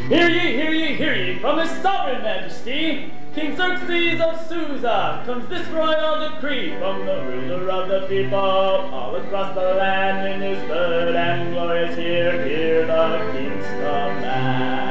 Hear ye, hear ye, from his sovereign majesty, King Xerxes of Susa, comes this royal decree from the ruler of the people, all across the land in his third and glorious year, hear the king's command.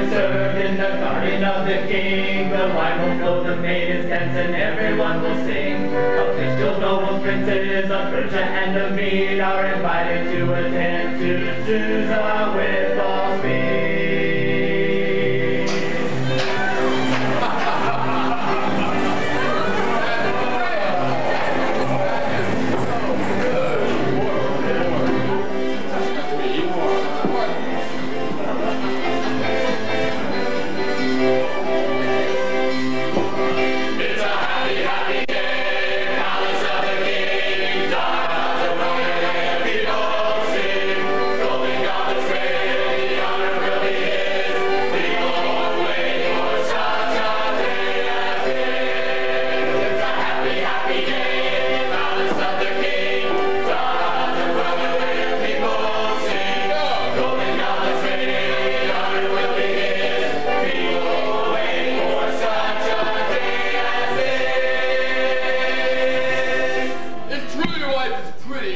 Served in the garden of the king, the wine will flow, the maidens dance, and everyone will sing. Officials, nobles, princes of Persia and of Mede are invited to attend to Susa with all speed. Your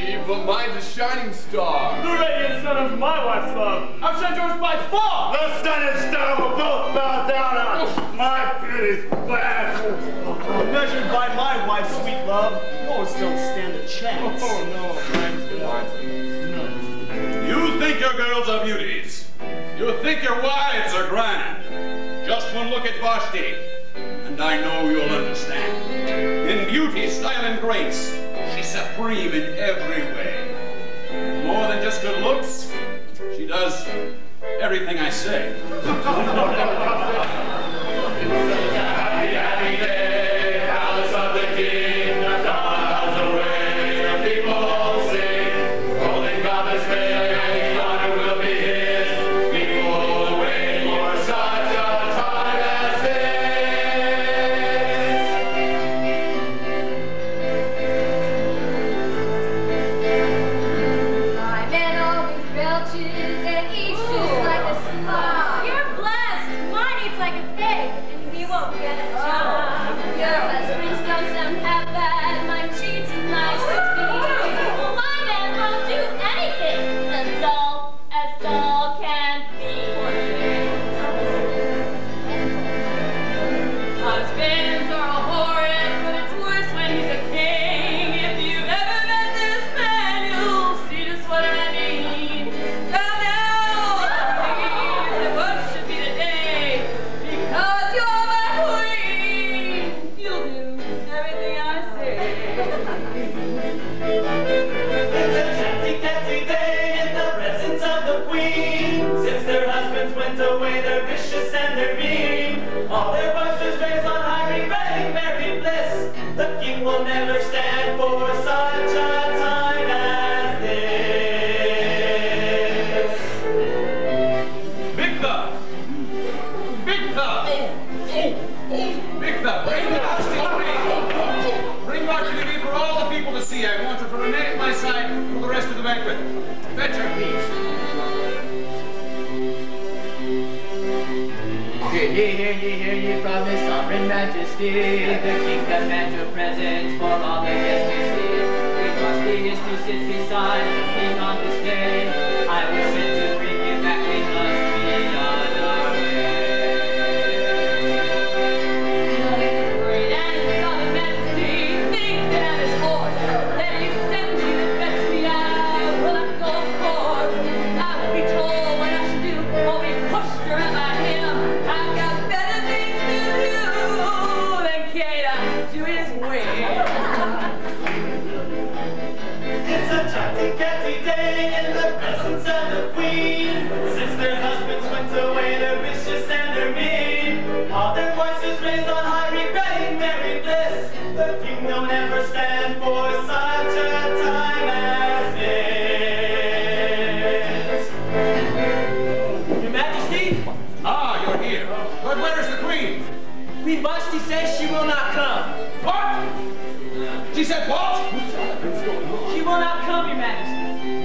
will not come, Your Majesty.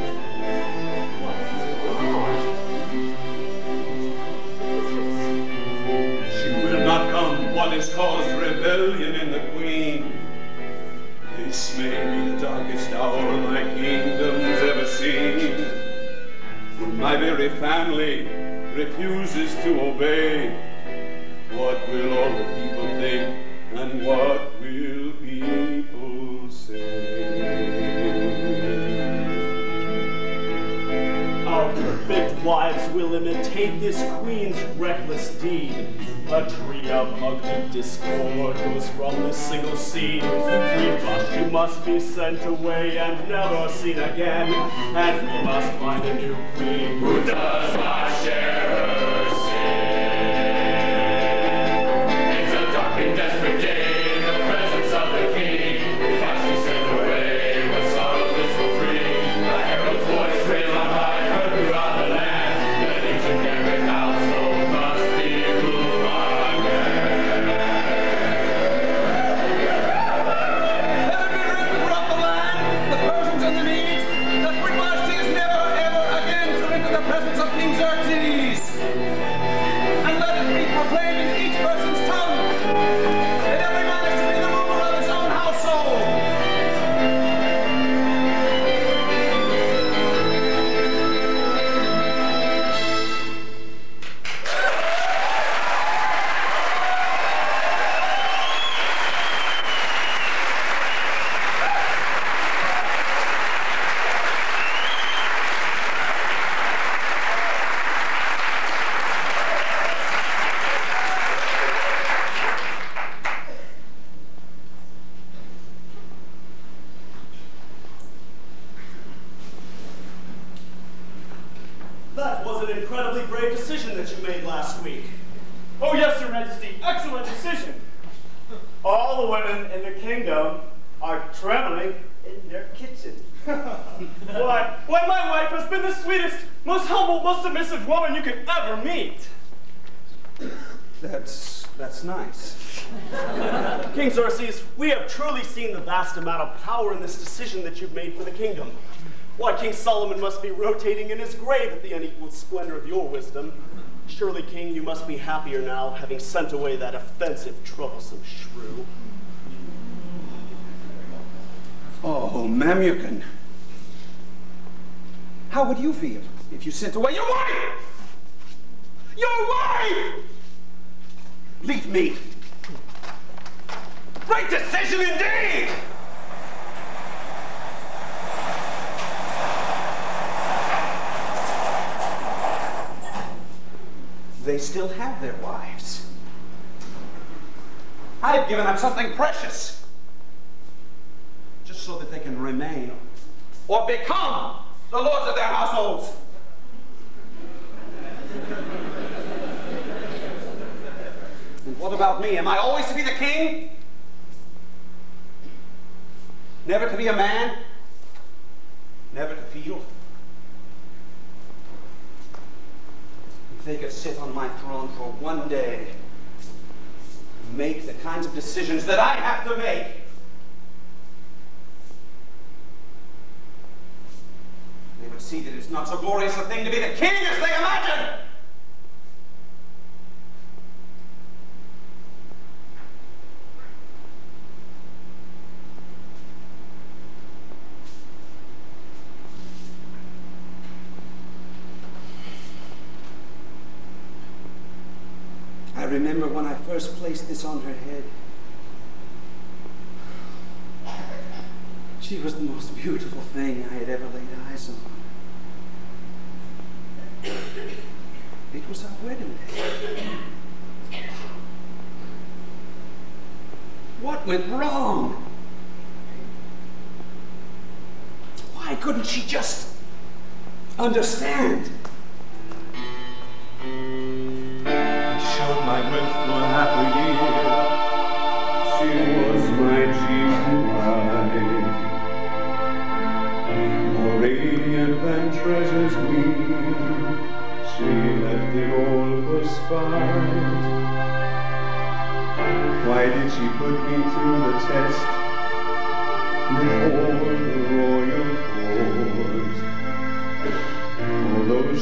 She will not come. What has caused rebellion in the Queen? This may be the darkest hour my kingdom's ever seen. When my very family refuses to obey, what will all the people think, and what will people say? Our perfect wives will imitate this queen's reckless deed. A tree of ugly discord goes from this single seed. We must, you must be sent away and never seen again. And we must find a new queen who does not share her sin. It's a dark and desperate day in the presence of the king. Why she sent away with sorrow blissful free. A herald's voice raised on high, heard throughout the land. That each and every household must be ruled. The presence of King Xerxes, and let it be proclaimed in each person's tongue that every man is to be the ruler of his own household. That was an incredibly brave decision that you made last week. Oh yes, Your Majesty, excellent decision. All the women in the kingdom are trembling in their kitchen. Why, my wife has been the sweetest, most humble, most submissive woman you could ever meet. That's nice. King Xerxes, we have truly seen the vast amount of power in this decision that you've made for the kingdom. Why, King Solomon must be rotating in his grave at the unequaled splendor of your wisdom. Surely, King, you must be happier now, having sent away that offensive, troublesome shrew. Oh, Mamukin. How would you feel if you sent away your wife? Your wife! Leave me. Right decision indeed! They still have their wives. I've given them something precious, just so that they can remain or become the lords of their households. And what about me? Am I always to be the king? Never to be a man? Never to feel? If they could sit on my throne for one day and make the kinds of decisions that I have to make, they would see that it's not so glorious a thing to be the king as they imagine. I remember when I first placed this on her head. She was the most beautiful thing I had ever laid eyes on. It was our wedding day. What went wrong? Why couldn't she just understand? My mirthful happy year, she was my chief bride, more radiant than treasures gleam. She left it all for spite. Why did she put me to the test with all the royal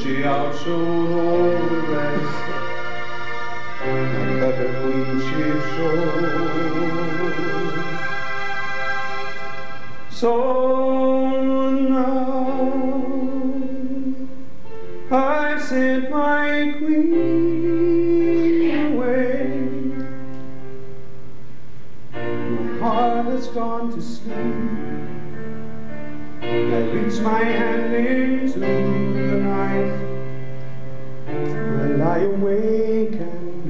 she outshone all the rest, like that her queenship showed. So now I've sent my queen away. My heart has gone to sleep. I reach my hand into the night. I lie awake and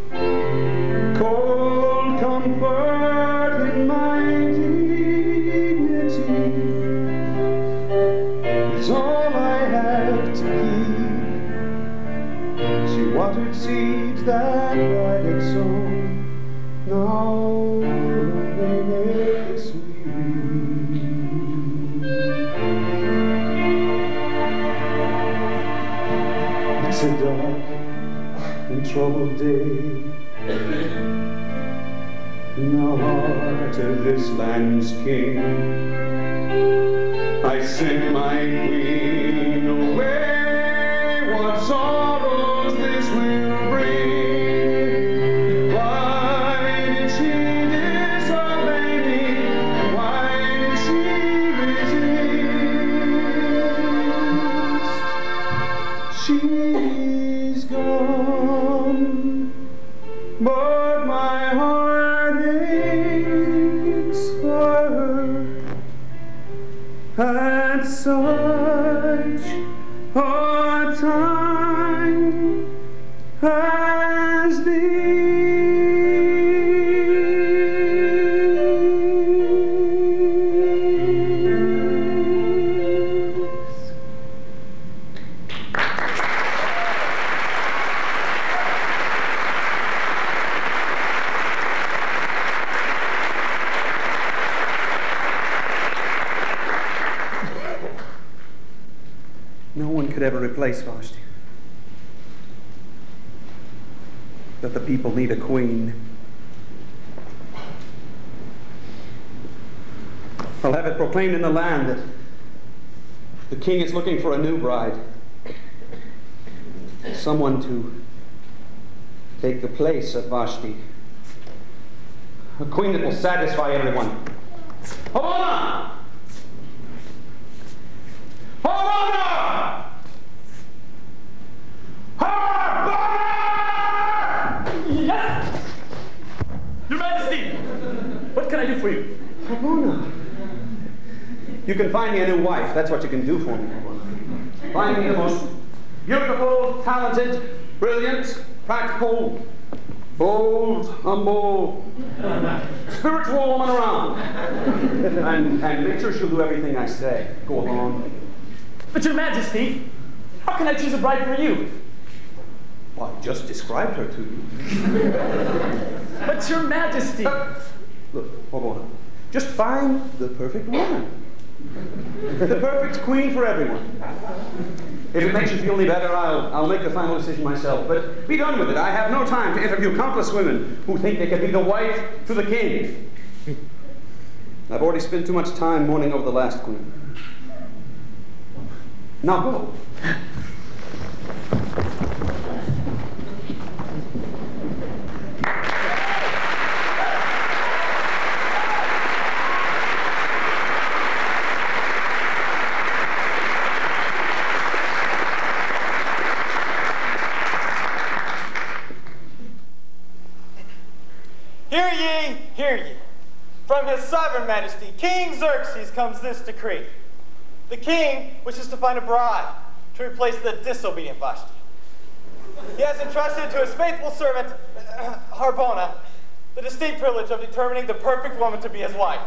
weep. Cold comfort in my dignity is all I have to keep. She watered seeds that I had sown. Now they lay sweet. It's a dark and troubled day in the heart of this land's king. I sent my queen away. What sorrows this will bring? Why did she disobey me? Why did she resist? She's gone, but my heart aches for her. At such a time as no one could ever replace Vashti. That the people need a queen. I'll have it proclaimed in the land that the king is looking for a new bride. Someone to take the place of Vashti. A queen that will satisfy everyone. Harbona! Harbona! Harbona! Yes! Your Majesty! What can I do for you? Harbona! You can find me a new wife. That's what you can do for me, Harbona. Find me the most beautiful, talented, brilliant, practical, bold, humble, spiritual woman around. And make sure she'll do everything I say. Go along. But Your Majesty, how can I choose a bride for you? Well, I just described her to you. But Your Majesty! Look, hold on. Just find the perfect woman. The perfect queen for everyone. If it makes you feel any better, I'll make the final decision myself. But be done with it. I have no time to interview countless women who think they can be the wife to the king. I've already spent too much time mourning over the last queen. Now go. Hear ye, hear ye. From his sovereign majesty, King Xerxes, comes this decree. The king wishes to find a bride to replace the disobedient Vashti. He has entrusted to his faithful servant, Harbona, the distinct privilege of determining the perfect woman to be his wife.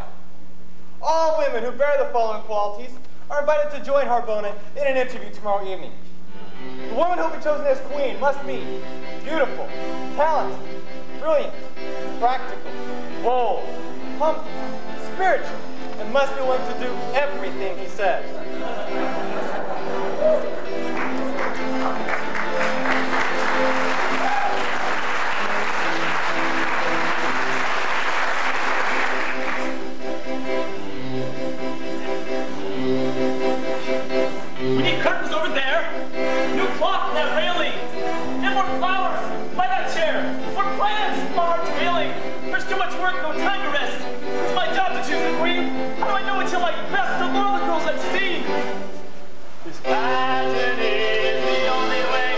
All women who bear the following qualities are invited to join Harbona in an interview tomorrow evening. The woman who will be chosen as queen must be beautiful, talented, brilliant, practical, bold, humble, spiritual, and must be willing to do everything he says. We like best of all the girls I've seen. This pageant is the only way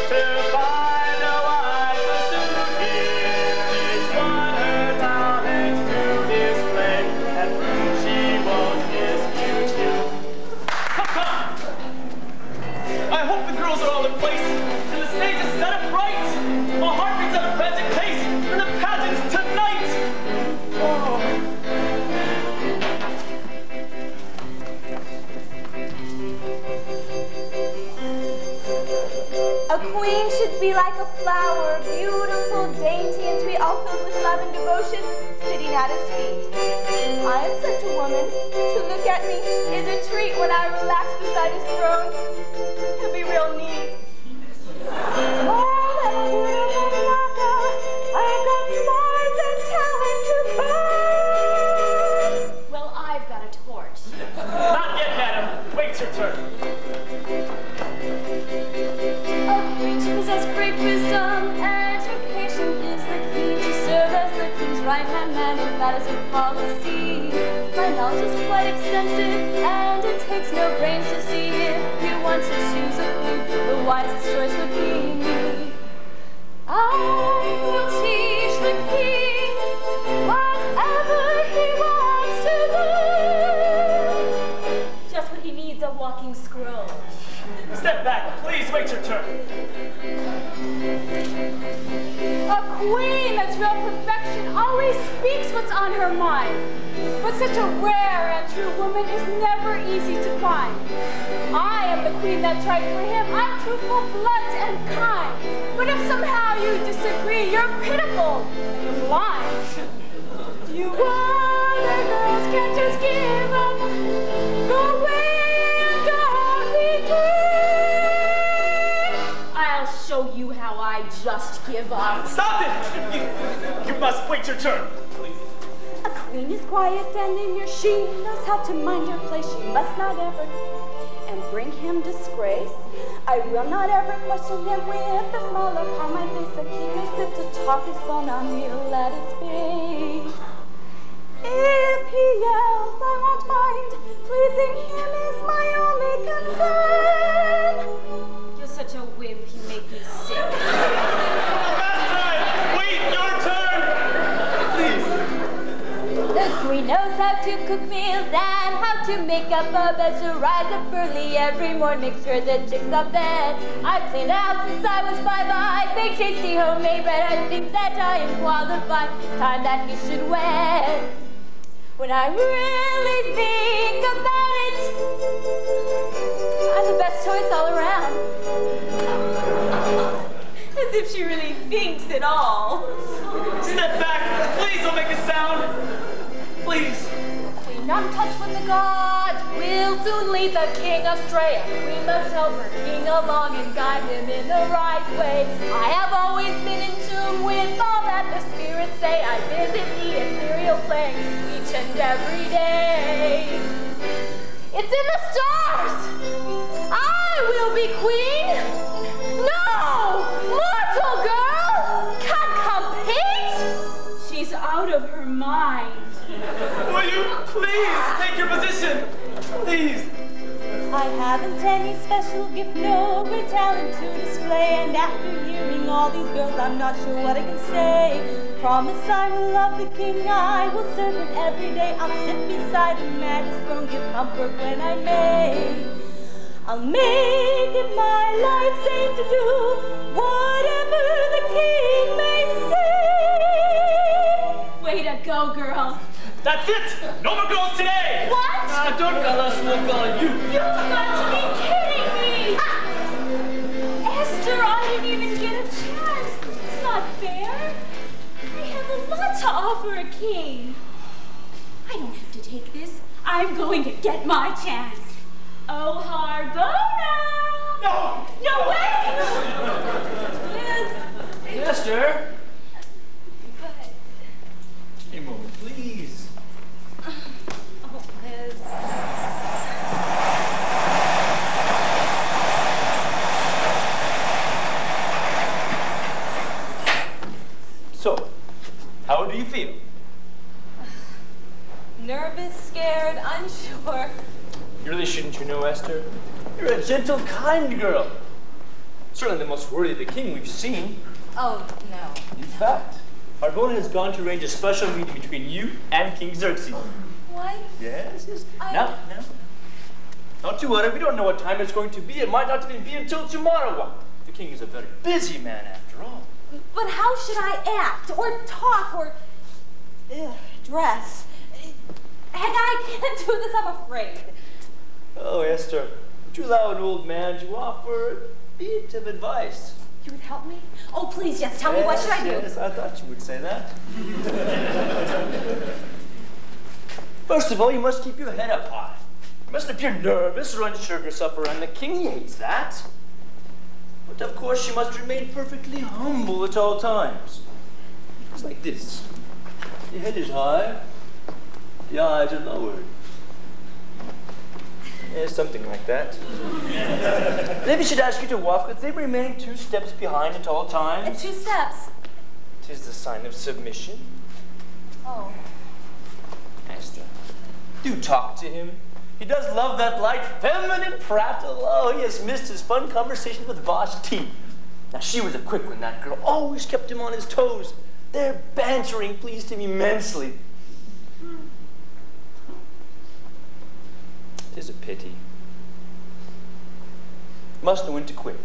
to find a wife to suit here. Each one her talents to display, and prove she won't dispute you. Come! I hope the girls are all in place, and the stage is set up right. My heart beats at a frantic pace, and the pageant's tonight. Oh. A queen should be like a flower, beautiful, dainty, and sweet, all filled with love and devotion, sitting at his feet. I am such a woman. To look at me is a treat when I relax beside his throne. He'll be real neat. Oh, that beautiful Blanca, I've got smarts and talent to burn. Well, I've got a torch. Not yet, madam. Wait your turn. Possess great wisdom, education gives the key to serve as the king's right-hand man in matters of policy. My knowledge is quite extensive, and it takes no brains to see if you want to choose a queen, the wisest choice would be me. I will teach the king whatever he wants to learn. Just what he needs, a walking scroll. Step back, please. Wait your turn. A queen that's real perfection always speaks what's on her mind. But such a rare and true woman is never easy to find. I am the queen that's right for him. I'm truthful, blunt, and kind. But if somehow you disagree, you're pitiful and blind. You other girls can't just give up. Go away and don't retreat. I'll show you how I just give up. Stop it! You must wait your turn. A queen is quiet and in your she knows how to mind her place. She must not ever and bring him disgrace. I will not ever question him with a smile upon my face. The king may sit to talk his phone, I kneel at his face. If he yells, I won't mind. Pleasing him is my only concern. You're such a wimp, you make me sick. Last time! Wait your turn! Please. The queen knows how to cook meals and how to make up a bed. She'll rise up early every morning, make sure the chicks are fed. I've cleaned the house since I was 5. I bake tasty homemade bread. I think that I am qualified. It's time that he should wed. When I really think about it, I'm the best choice all around. As if she really thinks at all. Step back! Please don't make a sound! Please! Queen untouched with the gods will soon lead the king astray. A queen must help her king along and guide him in the right way. I have always been in tune with all that the spirits say. I visit the ethereal plane each and every day. It's in the stars! I will be queen! No! Mortal girl! Can't compete! She's out of her mind. Will you please take your position? Please! I haven't any special gift, no great talent to display. And after hearing all these girls, I'm not sure what I can say. Promise I will love the king, I will serve him every day. I'll sit beside him at his throne, give comfort when I may. I'll make it my life's aim to do whatever the king may say. Way to go, girl. That's it! No more girls today! What? Don't call us, we'll call you. You've got to be kidding me! Esther, I didn't even get a chance. It's not fair. I have a lot to offer a king. I don't have to take this. I'm going to get my chance. Oh, Harbona! No! No way! Yes. Esther! But, A moment, please. oh, Liz. So, how do you feel? Nervous, scared, unsure. sure. Really shouldn't you know, Esther? You're a gentle, kind girl. Certainly the most worthy of the king we've seen. Oh, no. In fact, Harbona has gone to arrange a special meeting between you and King Xerxes. What? Yes. Now. Not too worry, we don't know what time it's going to be. It might not even be until tomorrow. Well, the king is a very busy man after all. But how should I act, or talk, or dress? Heck, I can't do this, I'm afraid. Oh, Esther, would you allow an old man to offer a bit of advice? You would help me? Oh, please, yes, tell me, what should I do? Yes, I thought you would say that. First of all, you must keep your head up high. You mustn't appear nervous or unsure of yourself around the king. He hates that. But of course, you must remain perfectly humble at all times. It's like this. The head is high, the eyes are lowered. Yeah, something like that. And if he should ask you to walk with him, remain 2 steps behind at all times. And 2 steps? 'Tis the sign of submission. Oh. Esther, do talk to him. He does love that light, feminine prattle. Oh, he has missed his fun conversation with Vashti. Now, she was a quick one, that girl. Always kept him on his toes. Their bantering pleased him immensely. It is a pity. Must know when to quit.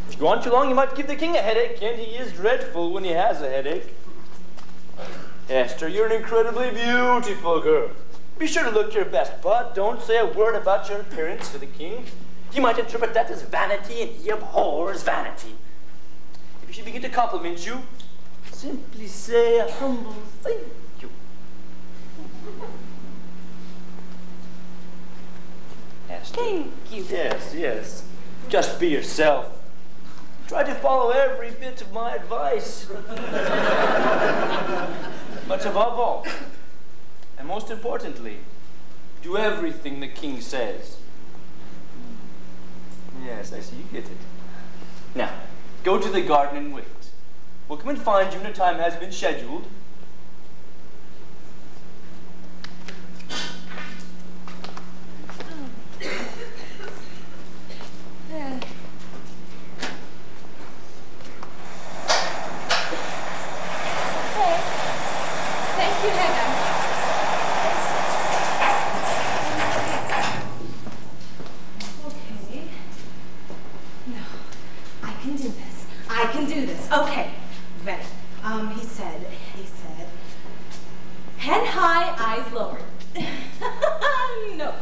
If you go on too long, you might give the king a headache, and he is dreadful when he has a headache. Esther, you're an incredibly beautiful girl. Be sure to look your best, but don't say a word about your appearance to the king. He might interpret that as vanity, and he abhors vanity. If he should begin to compliment you, simply say a humble thank you. Esther. Thank you. Yes. Just be yourself. Try to follow every bit of my advice. But above all, and most importantly, do everything the king says. Yes, I see you get it. Now, go to the garden and wait. We'll come and find you when a time has been scheduled. Okay, ready. He said, head high, eyes lowered. No.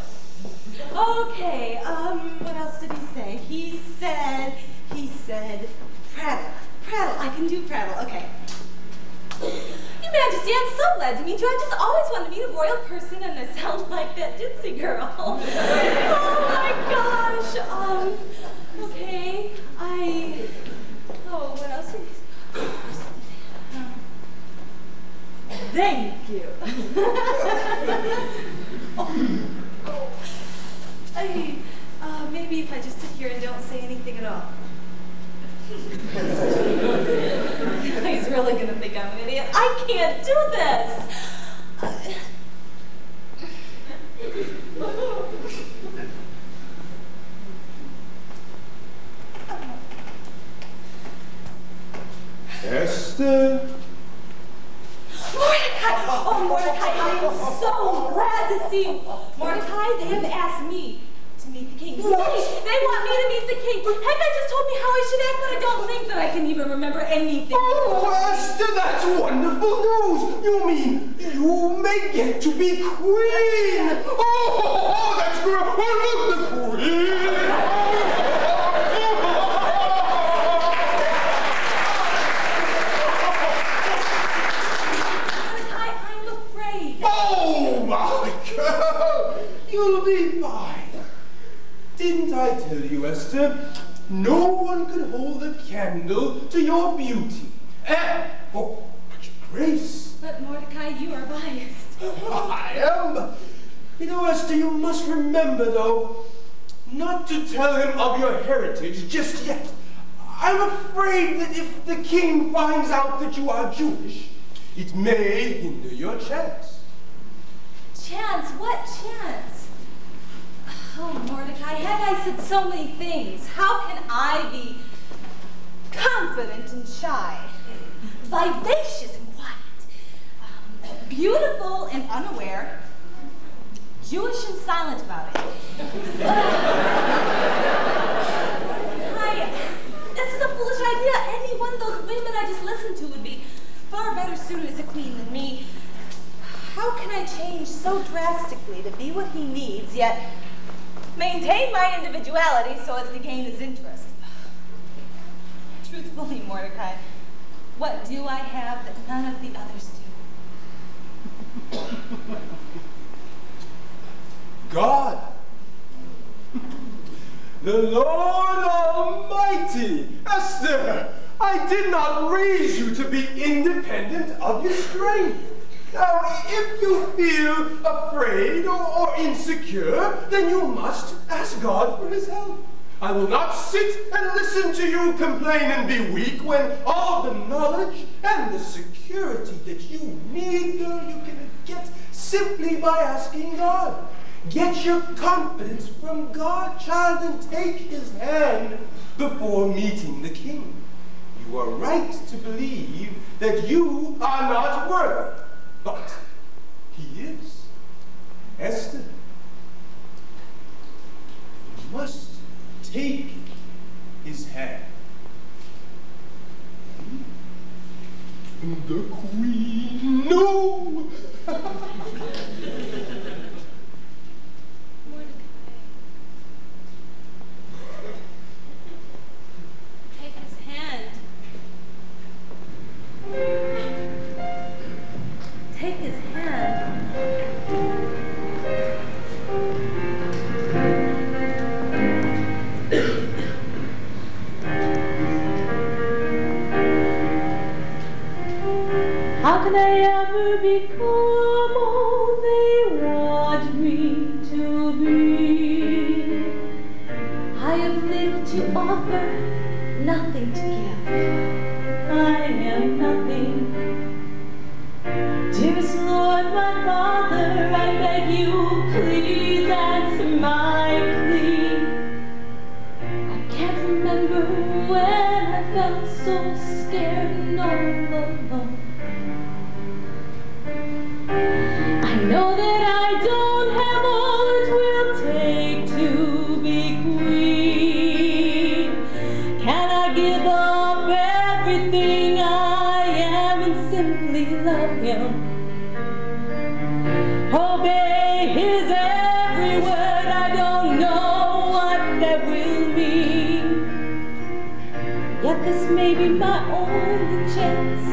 Okay, what else did he say? He said, prattle. I can do prattle, okay. Your Majesty, I'm so glad to meet you. I just always wanted to meet a royal person and I sound like that ditzy girl. Oh my gosh, okay, what else did he say? Thank you. Maybe if I just sit here and don't say anything at all. He's really going to think I'm an idiot. I can't do this. Esther? Mordecai! Oh, Mordecai, I am so glad to see you. Mordecai, they have asked me to meet the king. What? They want me to meet the king. Haggai just told me how I should act, but I don't think that I can even remember anything. Oh, Esther, that's wonderful news. You mean you may get to be queen. Oh, that's great. Oh, look, the queen. Oh, my girl! You'll be fine. Didn't I tell you, Esther? No one could hold a candle to your beauty. Oh, much grace. But Mordecai, you are biased. I am. You know, Esther, you must remember, though, not to tell him of your heritage just yet. I'm afraid that if the king finds out that you are Jewish, it may hinder your chance. Chance? What chance? Oh, Mordecai, have I said so many things? How can I be confident and shy, vivacious and quiet, beautiful and unaware, Jewish and silent about it? This is a foolish idea. Any one of those women I just listened to would be far better suited as a queen than me. How can I change so drastically to be what he needs, yet maintain my individuality so as to gain his interest? Truthfully, Mordecai, what do I have that none of the others do? God, the Lord Almighty. Esther, I did not raise you to be independent of your strength. Now, if you feel afraid or insecure, then you must ask God for his help. I will not sit and listen to you complain and be weak when all the knowledge and the security that you need, girl, you can get simply by asking God. Get your confidence from God, child, and take his hand before meeting the king. You are right to believe that you are not worthy, but he is. Esther, you must take his hand. The queen, no! Take his hand. Take his hand. How can I ever become all they want me to be? I have lived to offer, nothing to give. I am nothing. Dearest Lord, my Father, I beg you, please answer my plea. I can't remember when I felt so scared and all alone. I know that I don't have all it will take to be queen. Can I give up everything I am and simply love him? Obey his every word, I don't know what that will mean. Yet this may be my only chance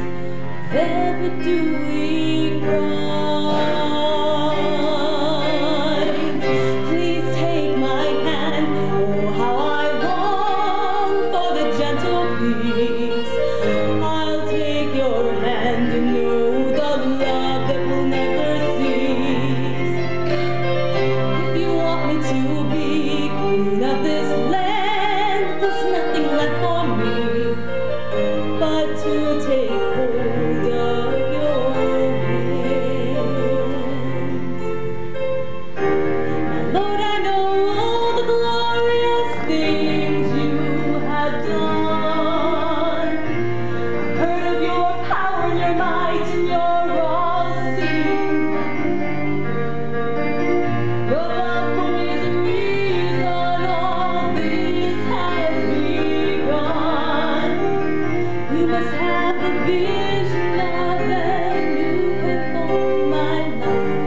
of ever doing right. Please take my hand, oh how I long for the gentle peace. I'll take your hand and know the love that will never cease. If you want me to be queen of this land, there's nothing left for me but to take hold of your hand. My Lord, I know all the glorious things you have done. I've heard of your power and your might and your all-seeing. Your love for me is the reason all this has begun. You must have a vision now that you can hold my life.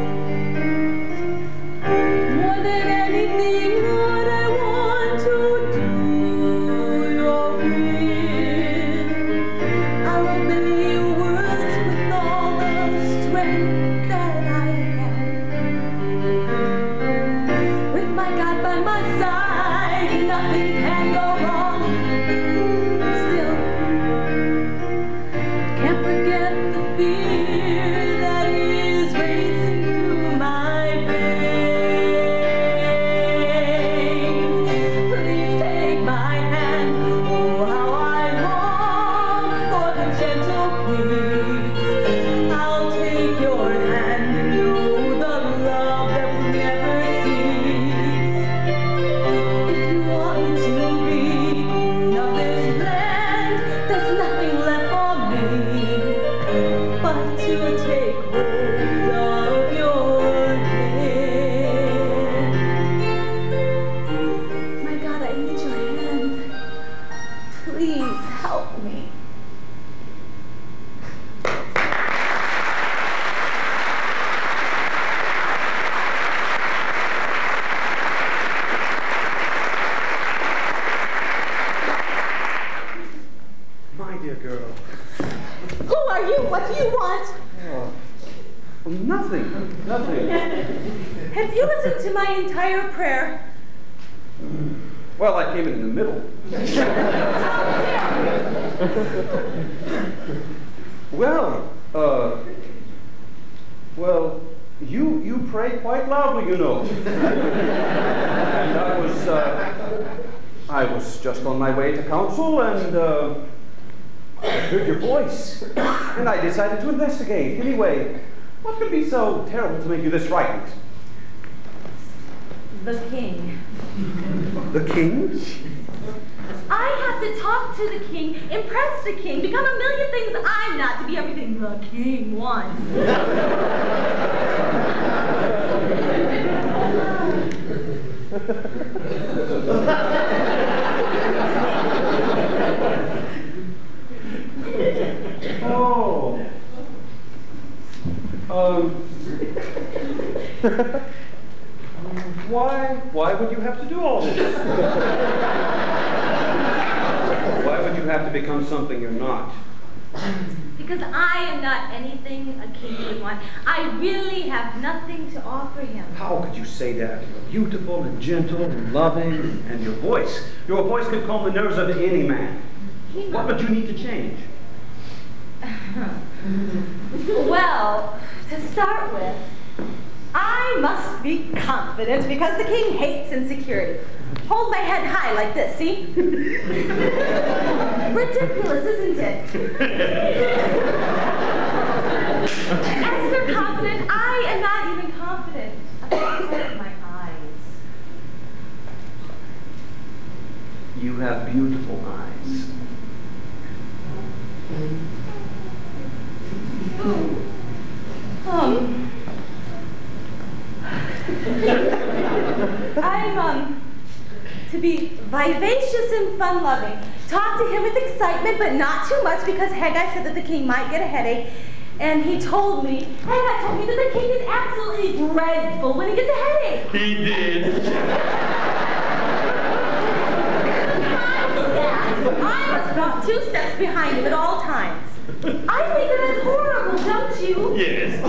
More than anything, Lord, I want to do your will. I'll obey your words with all the strength that I have. With my God by my side, nothing can go wrong. Still, can't forget the fear that is racing through my veins. Please take my hand, oh how I long for the gentle peace. I'll take your hand and know the love What do you want? Nothing. Have you listened to my entire prayer? Well, I came in the middle. Well, you pray quite loudly, you know. And I was just on my way to council, and I heard your voice, and I decided to investigate. Anyway, what could be so terrible to make you this frightened? The king. The king? I have to talk to the king, impress the king, become a million things I'm not to be everything the king wants. Why would you have to do all this? Why would you have to become something you're not? Because I am not anything a king would want. I really have nothing to offer him. How could you say that? You're beautiful and gentle and loving, and your voice could calm the nerves of any man. What would you need to change? Well, to start with, I must be confident because the king hates insecurity. Hold my head high like this, see? Ridiculous, isn't it? As for confident, I am not even confident about my eyes. You have beautiful eyes. I'm, to be vivacious and fun-loving. Talk to him with excitement, but not too much, because Haggai said that the king might get a headache. And Haggai told me that the king is absolutely dreadful when he gets a headache. He did. Besides that, I must walk 2 steps behind him at all times. I think that that's horrible, don't you? Yes.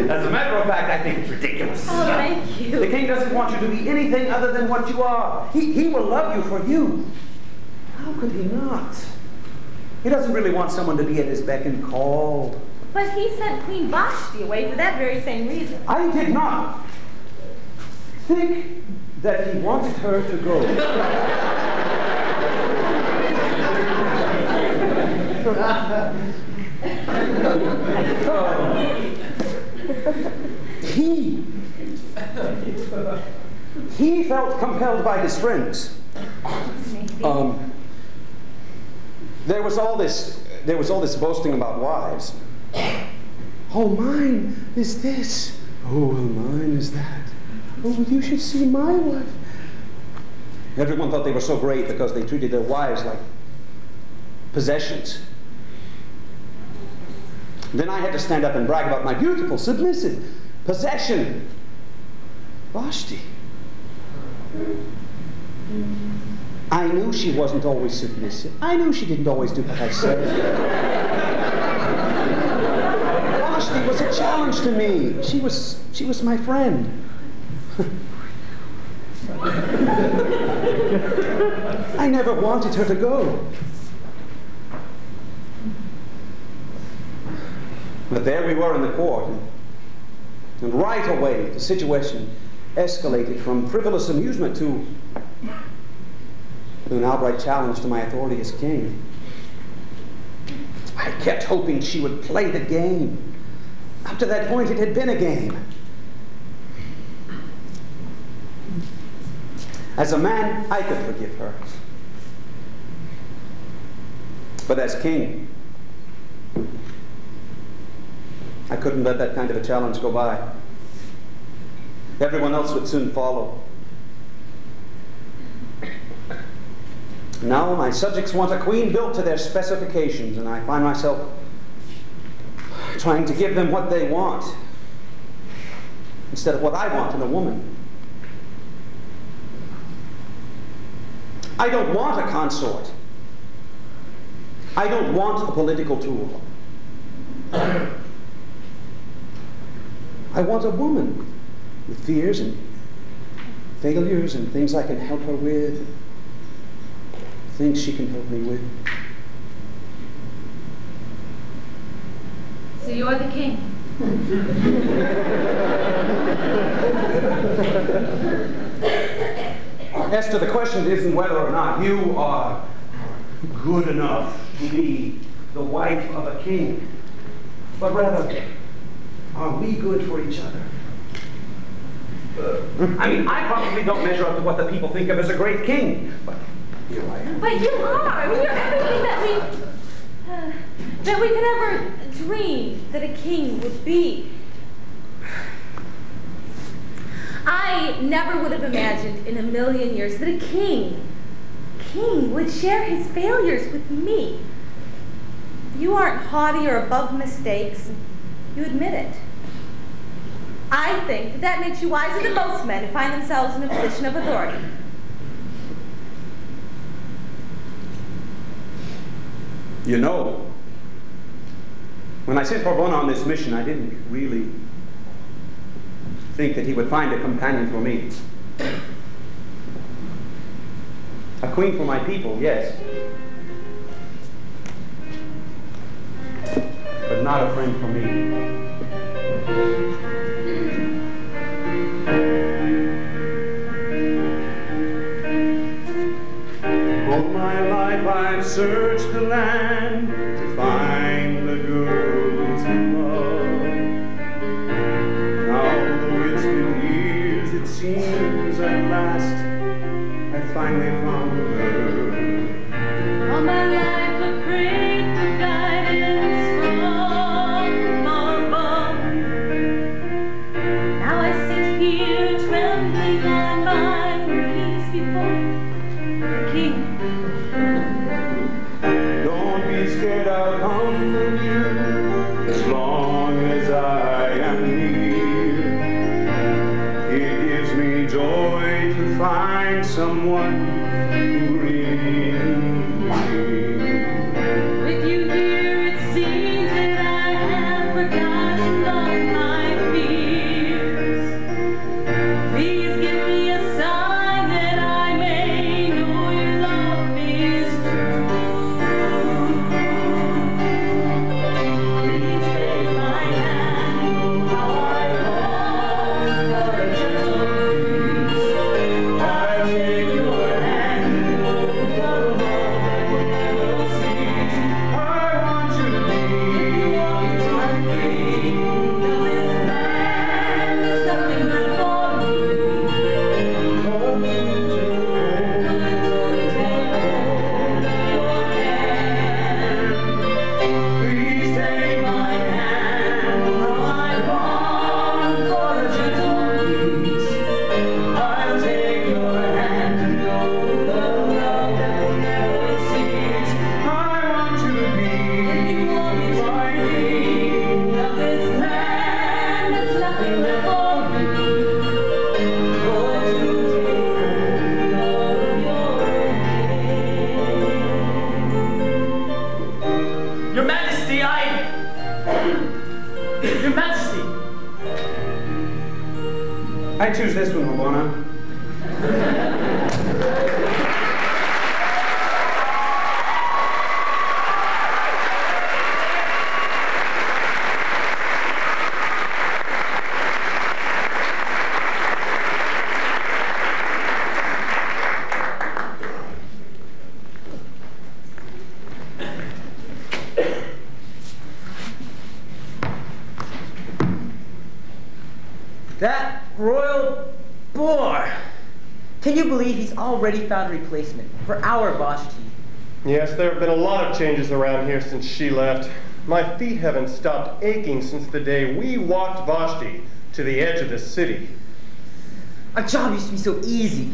As a matter of fact, I think it's ridiculous. Oh, thank you. The king doesn't want you to be anything other than what you are. He will love you for you. How could he not? He doesn't really want someone to be at his beck and call. But he sent Queen Vashti away for that very same reason. I did not think that he wanted her to go. He felt compelled by his friends. There was all this boasting about wives. Oh, mine is this. Oh, well, mine is that. Oh, well, you should see my wife. Everyone thought they were so great because they treated their wives like possessions. Then I had to stand up and brag about my beautiful, submissive possession, Vashti. I knew she wasn't always submissive. I knew she didn't always do what I said. Vashti was a challenge to me. She was my friend. I never wanted her to go. But there we were in the court, and right away the situation escalated from frivolous amusement to an outright challenge to my authority as king. I kept hoping she would play the game. Up to that point, it had been a game. As a man, I could forgive her. But as king, I couldn't let that kind of a challenge go by. Everyone else would soon follow. Now my subjects want a queen built to their specifications, and I find myself trying to give them what they want instead of what I want in a woman. I don't want a consort. I don't want a political tool. I want a woman with fears and failures and things I can help her with, things she can help me with. So you're the king. Esther, the question isn't whether or not you are good enough to be the wife of a king, but rather, are we good for each other? I mean, I probably don't measure up to what the people think of as a great king, but here I am. But you are. I mean, you're everything that we could ever dream that a king would be. I never would have imagined in a million years that a king would share his failures with me. You aren't haughty or above mistakes. You admit it. I think that makes you wiser than most men who find themselves in a position of authority. You know, when I sent Bourbon on this mission, I didn't really think that he would find a companion for me. A queen for my people, yes. But not a friend for me. All my life I've searched the land to find the girl to love. Now though it's been years, it seems at last I finally found her. All my life I prayed for guidance from above. Now I sit here trembling on my knees before the king. Don't be scared, I'll come to you as long as I am near. It gives me joy to find someone who really needs me. With you here it seems that I have forgotten all my fears. Please give me a sign that I may know your love is true. Please take my hand, how I long for a gentle breeze. I'll take your hand, over the will cease. I want you to be Now this land is nothing but for me. Please take my hand, how I long for a gentle breeze. I'll take your hand and know the love that will never cease. I want you to be You want me to be. Now this land is nothing but for me. Lord, to take hold of your hand. Your Majesty, Your Majesty! I choose this one, Bourbon. That royal boar! Can you believe he's already found a replacement for our Vashti? Yes, there have been a lot of changes around here since she left. My feet haven't stopped aching since the day we walked Vashti to the edge of the city. Our job used to be so easy.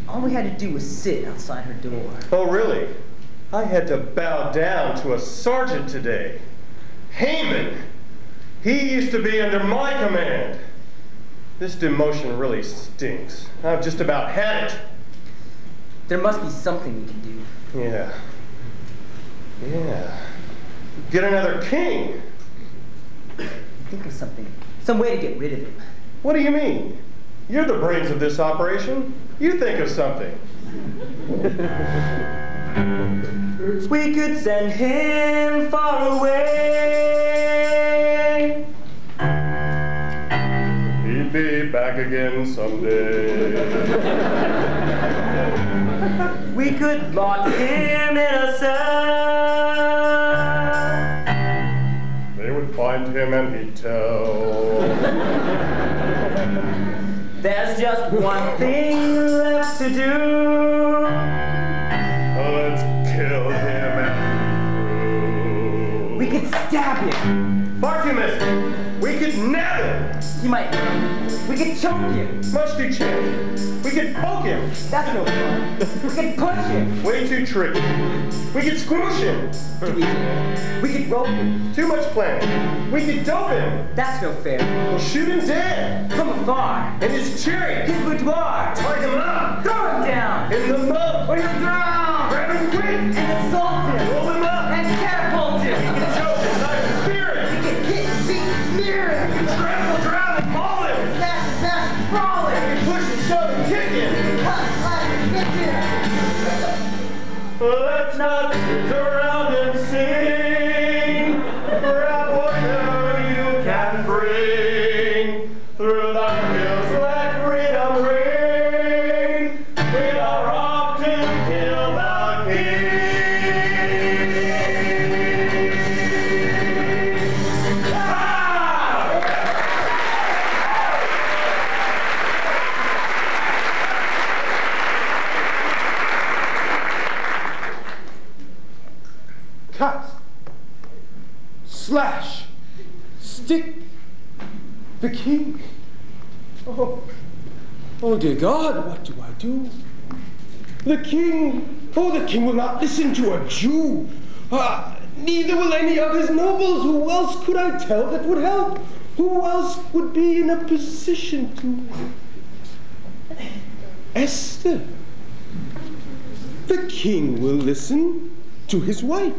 All we had to do was sit outside her door. Oh, really? I had to bow down to a sergeant today. Haman! He used to be under my command. This demotion really stinks. I've just about had it. There must be something we can do. Yeah. Yeah. Get another king. Think of something. Some way to get rid of him. What do you mean? You're the brains of this operation. You think of something. We could send him far away. He'd be back again someday. We could lock him in a cell. They would find him and he'd tell. There's just one thing left to do. Let's kill him and we could stab him. Far too messy. We could nab him. He might. We could choke him. Much too chance. We could poke him. That's no fun. We could push him. Way too tricky. We could squish him. Too easy. We could rope him. Too much planning. We could dope him. That's no fair. We'll shoot him dead. From afar. In his chariot. His boudoir. Tie him up. Throw him down. In the mud. Or he'll drown. Grab him quick. And assault him. Roll him up. And catapult him. We can choke him, knife and spear him. We can hit, beat, smear him. We can trample, drown, and maul him. Smash, sprawl him. We can push and shove and kick him. Cut, slash, and stick him. Let's not sit around and sing. Grab whatever you can bring. Through the hills let freedom ring. We are off to kill the king. Cut, slash, stick, the king. Oh dear God, what do I do? The king will not listen to a Jew. Neither will any of his nobles. Who else could I tell that would help? Who else would be in a position to? Esther. The king will listen to his wife.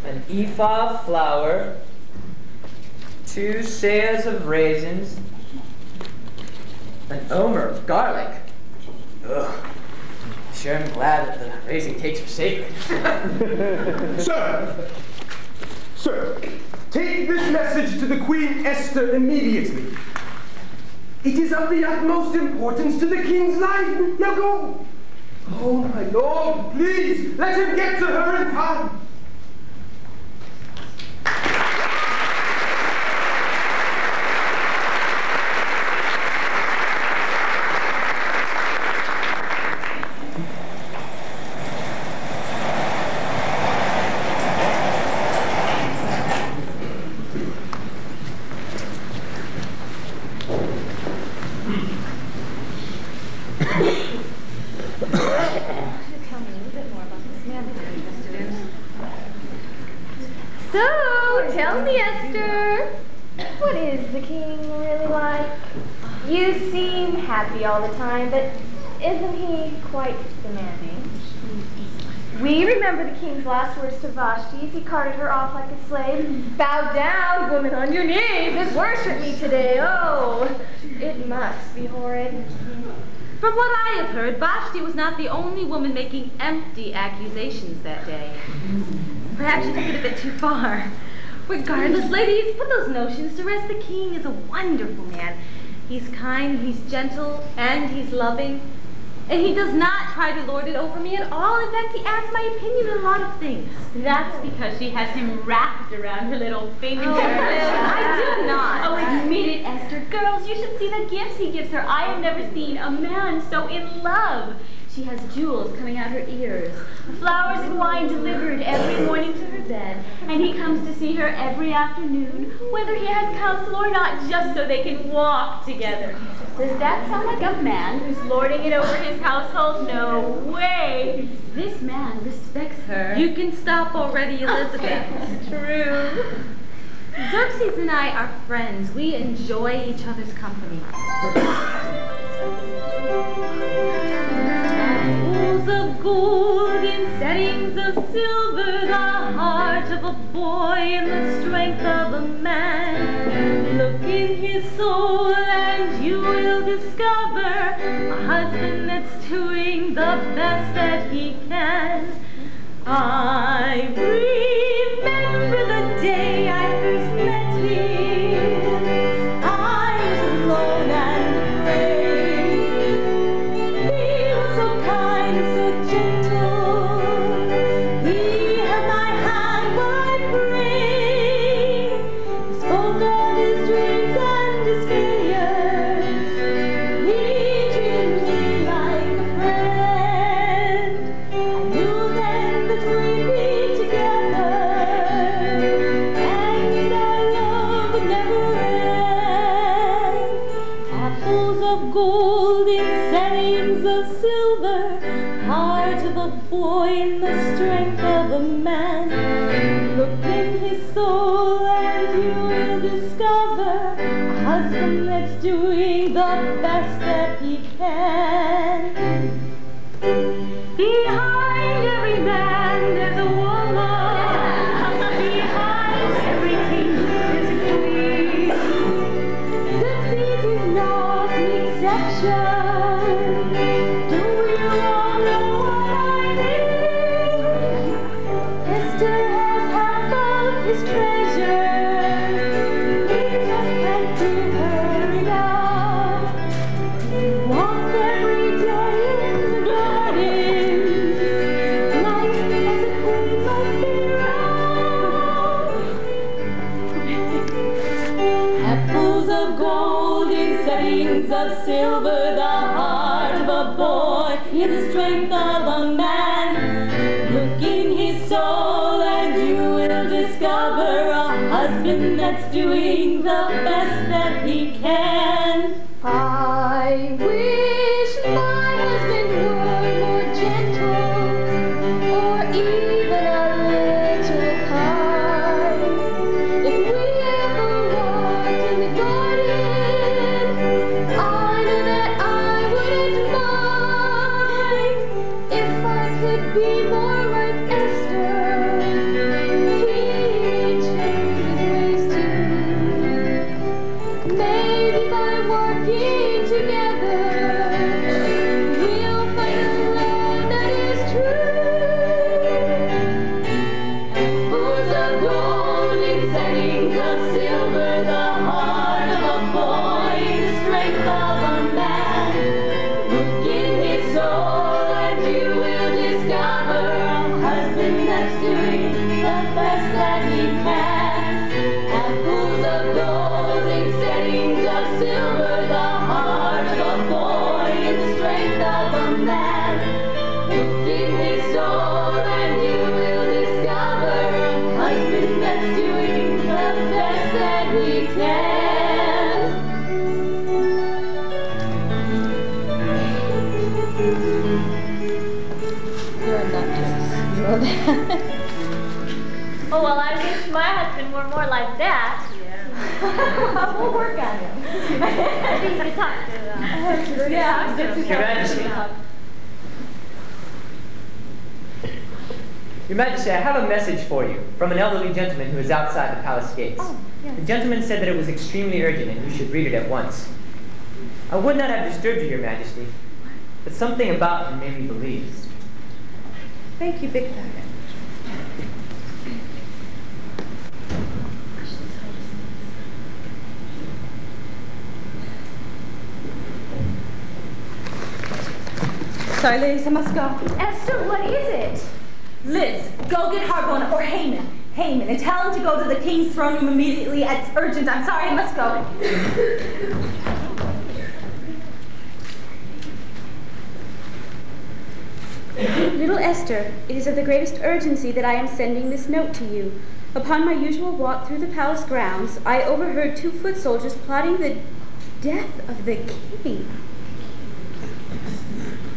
An ephah of flour, 2 seahs of raisins, an omer of garlic. Ugh. Sure am glad that the raisin cakes are sacred. Sir, take this message to the Queen Esther immediately. It is of the utmost importance to the king's life. Now go. Oh, my lord, please, let him get to her in time. Tell me, Esther, what is the king really like? You seem happy all the time, but isn't he quite demanding? We remember the king's last words to Vashti as he carted her off like a slave. Bow down, woman, on your knees, and worship me today. Oh, it must be horrid. From what I have heard, Vashti was not the only woman making empty accusations that day. Perhaps she took it a bit too far. Regardless, ladies, put those notions to rest. The king is a wonderful man. He's kind, he's gentle, and he's loving. And he does not try to lord it over me at all. In fact, he asks my opinion on a lot of things. That's because she has him wrapped around her little finger. Oh, I do not. Oh, admit it, Esther. Girls, you should see the gifts he gives her. I have never seen a man so in love. She has jewels coming out her ears, flowers and wine delivered every morning to her bed, and he comes to see her every afternoon, whether he has counsel or not, just so they can walk together. Does that sound like a man who's lording it over his household? No way! This man respects her. You can stop already, Elizabeth. True. Xerxes and I are friends. We enjoy each other's company. Apples of gold in settings of silver, the heart of a boy and the strength of a man. Look in his soul and you will discover a husband that's doing the best that he can. I remember the day I first met him. I was alone and afraid. He was so kind and so gentle. He held my hand while I prayed. He spoke of his dreams and his failures. He treated me like a friend. I knew then that we'd be together, and our love would never end. Apples of gold in settings of silver, heart of a boy and the strength of a man. Look in his soul and you will discover a husband that's doing the best that he can. Behind every man there's a woman. Behind every king there's a queen. Xerxes is not an exception. Do you all know what I mean? Esther has half of his treasures. He just can't give her enough. He walked every day in the garden. Life as a queen must be rough. Apples of gold in settings of silver, the heart of a boy in the strength of a man. Look in his soul and you will discover a husband that's doing the best that he can. I wish my husband were more gentle, or even a little kind. If we ever walked in the garden, I know that I wouldn't mind. If I could be more like Esther, he'd change his ways too. Maybe by working together, we'll find a love that is true. Apples of gold in settings of silver, the heart of a boy, the strength of a man. Look in his soul and you will discover a husband that's doing the best that he can. Apples of gold in settings of silver, the heart of a boy and the strength of a man. Look in his soul and you will discover a husband that's doing the best that he can. You're a nutcase. You know that? Oh, well, I wish my husband were more like that. We'll work on it. Easy to talk to. Yeah. Your Majesty. Your Majesty, I have a message for you from an elderly gentleman who is outside the palace gates. Oh, yes. The gentleman said that it was extremely urgent and you should read it at once. I would not have disturbed you, Your Majesty, but something about him made me believe. Thank you, Big Tiger. Sorry, ladies, I must go. Esther, what is it? Liz, go get Harbona or Haman. Haman, and tell him to go to the king's throne room immediately. It's urgent. I'm sorry, I must go. Esther, it is of the greatest urgency that I am sending this note to you. Upon my usual walk through the palace grounds, I overheard 2 foot soldiers plotting the death of the king.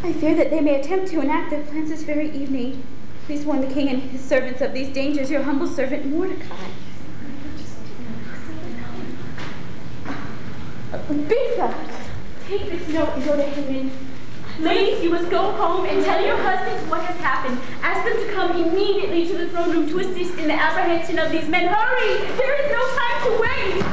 I fear that they may attempt to enact their plans this very evening. Please warn the king and his servants of these dangers, your humble servant Mordecai. Bitha, take this note and go to Haman. Ladies, you must go home and tell your husbands what has happened. Ask them to come immediately to the throne room to assist in the apprehension of these men. Hurry! There is no time to wait!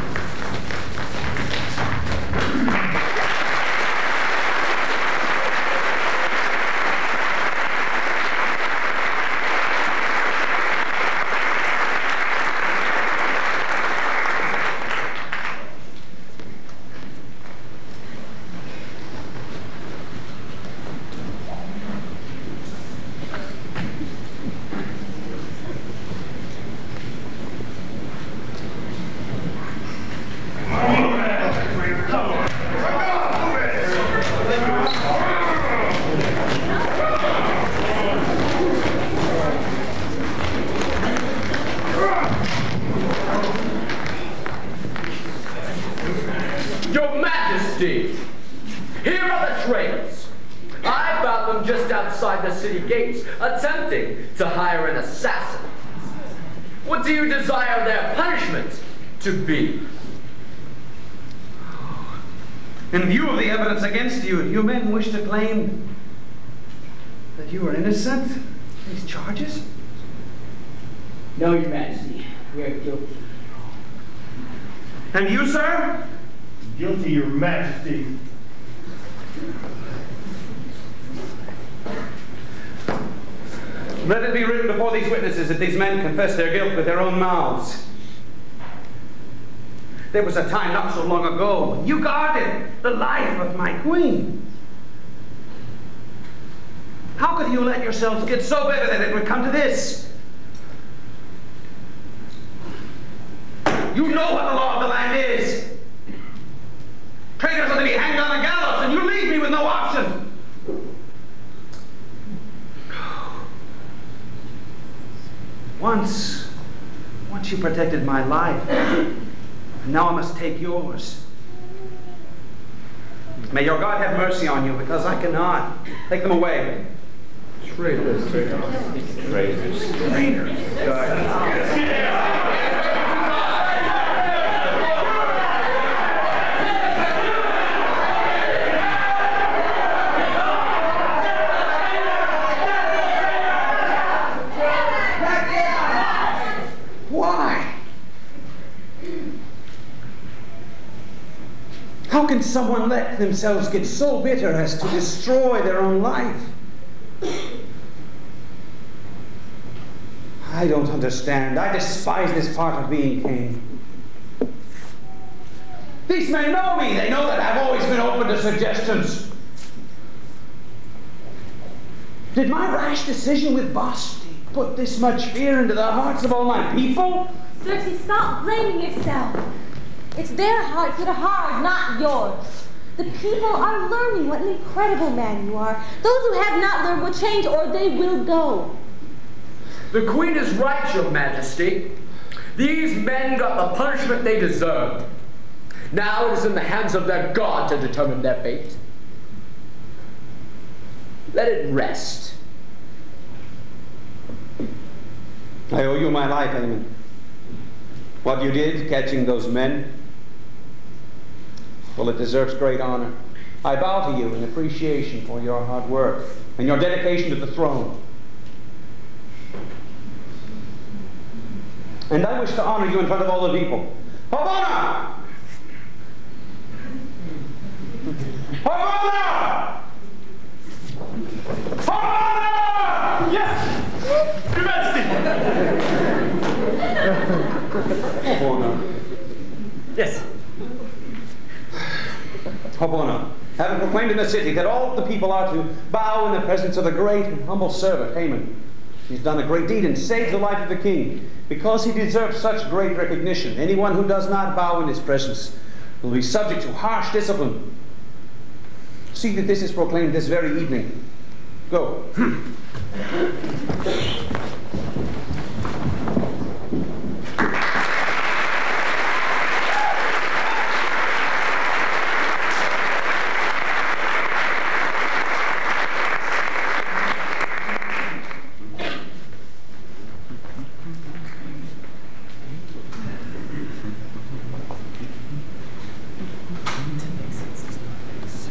Attempting to hire an assassin. What do you desire their punishment to be? In view of the evidence against you, you men wish to claim that you are innocent of these charges? No, Your Majesty. We are guilty. And you, sir? Guilty, Your Majesty. Let it be written before these witnesses that these men confess their guilt with their own mouths. There was a time not so long ago when you guarded the life of my queen. How could you let yourselves get so bitter that it would come to this? You know what the law of the land is. Traitors are to be hanged on a gallows, and you leave me with no option. Once you protected my life, and now I must take yours. May your God have mercy on you, because I cannot. Take them away. Traitors. Traitors. Traitors. How can someone let themselves get so bitter as to destroy their own life? I don't understand. I despise this part of being king. These men know me. They know that I've always been open to suggestions. Did my rash decision with Vashti put this much fear into the hearts of all my people? Xerxes, stop blaming yourself. It's their hearts that are hard, not yours. The people are learning what an incredible man you are. Those who have not learned will change, or they will go. The Queen is right, Your Majesty. These men got the punishment they deserved. Now it is in the hands of their God to determine their fate. Let it rest. I owe you my life, Haman. What you did, catching those men, well, it deserves great honor. I bow to you in appreciation for your hard work and your dedication to the throne. And I wish to honor you in front of all the people. Havana! Havana! Havana! Yes! Your Majesty! Havana. Yes. Havana, having proclaimed in the city that all the people are to bow in the presence of the great and humble servant, Haman. He's done a great deed and saved the life of the king. Because he deserves such great recognition, anyone who does not bow in his presence will be subject to harsh discipline. See that this is proclaimed this very evening. Go.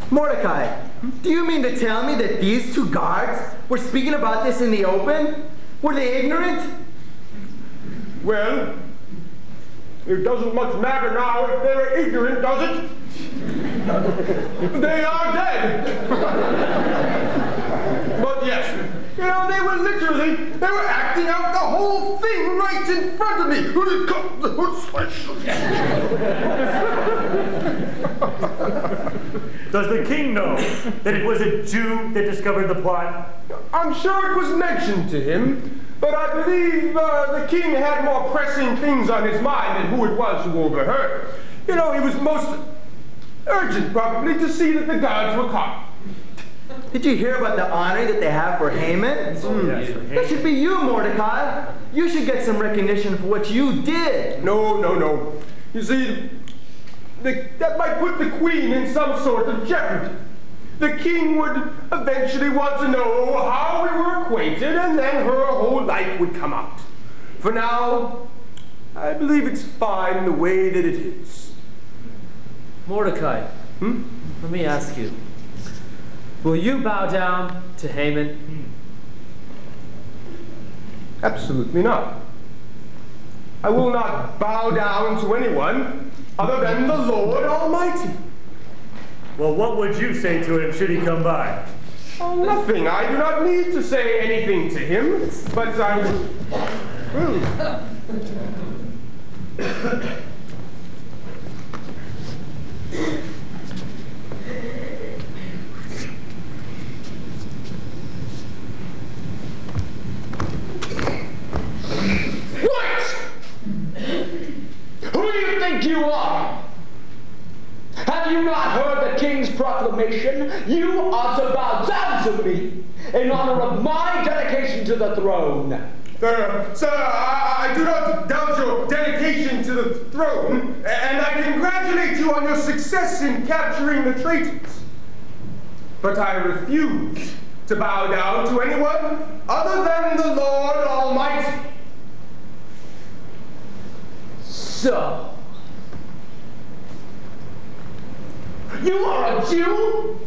Mordecai, do you mean to tell me that these two guards were speaking about this in the open? Were they ignorant? Well, it doesn't much matter now if they're ignorant, does it? They are dead. But yes, you know, they were acting out the whole thing right in front of me. Does the king know that it was a Jew that discovered the plot? I'm sure it was mentioned to him, but I believe the king had more pressing things on his mind than who it was who overheard. You know, he was most urgent, probably, to see that the guards were caught. Did you hear about the honor that they have for Haman? Yes, That should be you, Mordecai. You should get some recognition for what you did. No. You see, that might put the queen in some sort of jeopardy. The king would eventually want to know how we were acquainted, and then her whole life would come out. For now, I believe it's fine the way that it is. Mordecai, let me ask you. Will you bow down to Haman? Absolutely not. I will not bow down to anyone other than the Lord Almighty. Well, what would you say to him should he come by? Oh, nothing. I do not need to say anything to him, but I will. What? Who do you think you are? Have you not heard the king's proclamation? You are to bow down to me in honor of my dedication to the throne. Sir, I do not doubt your dedication to the throne, and I congratulate you on your success in capturing the traitors. But I refuse to bow down to anyone other than the Lord Almighty. So, you are a Jew?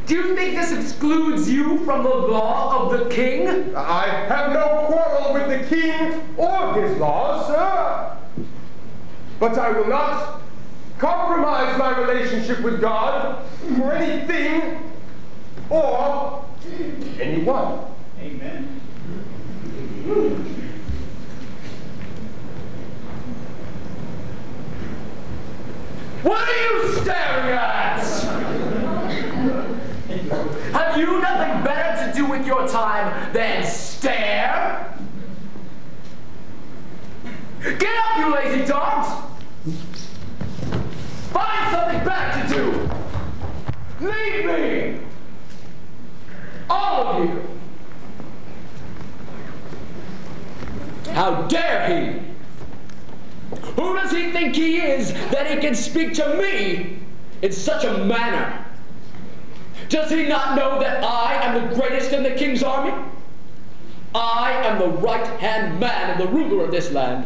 Do you think this excludes you from the law of the king? I have no quarrel with the king or his laws, sir. But I will not compromise my relationship with God for anything or anyone. Amen. What are you staring at? Have you nothing better to do with your time than stare? Get up, you lazy dogs! Find something better to do! Leave me! All of you! How dare he! Who does he think he is that he can speak to me in such a manner? Does he not know that I am the greatest in the king's army? I am the right-hand man of the ruler of this land.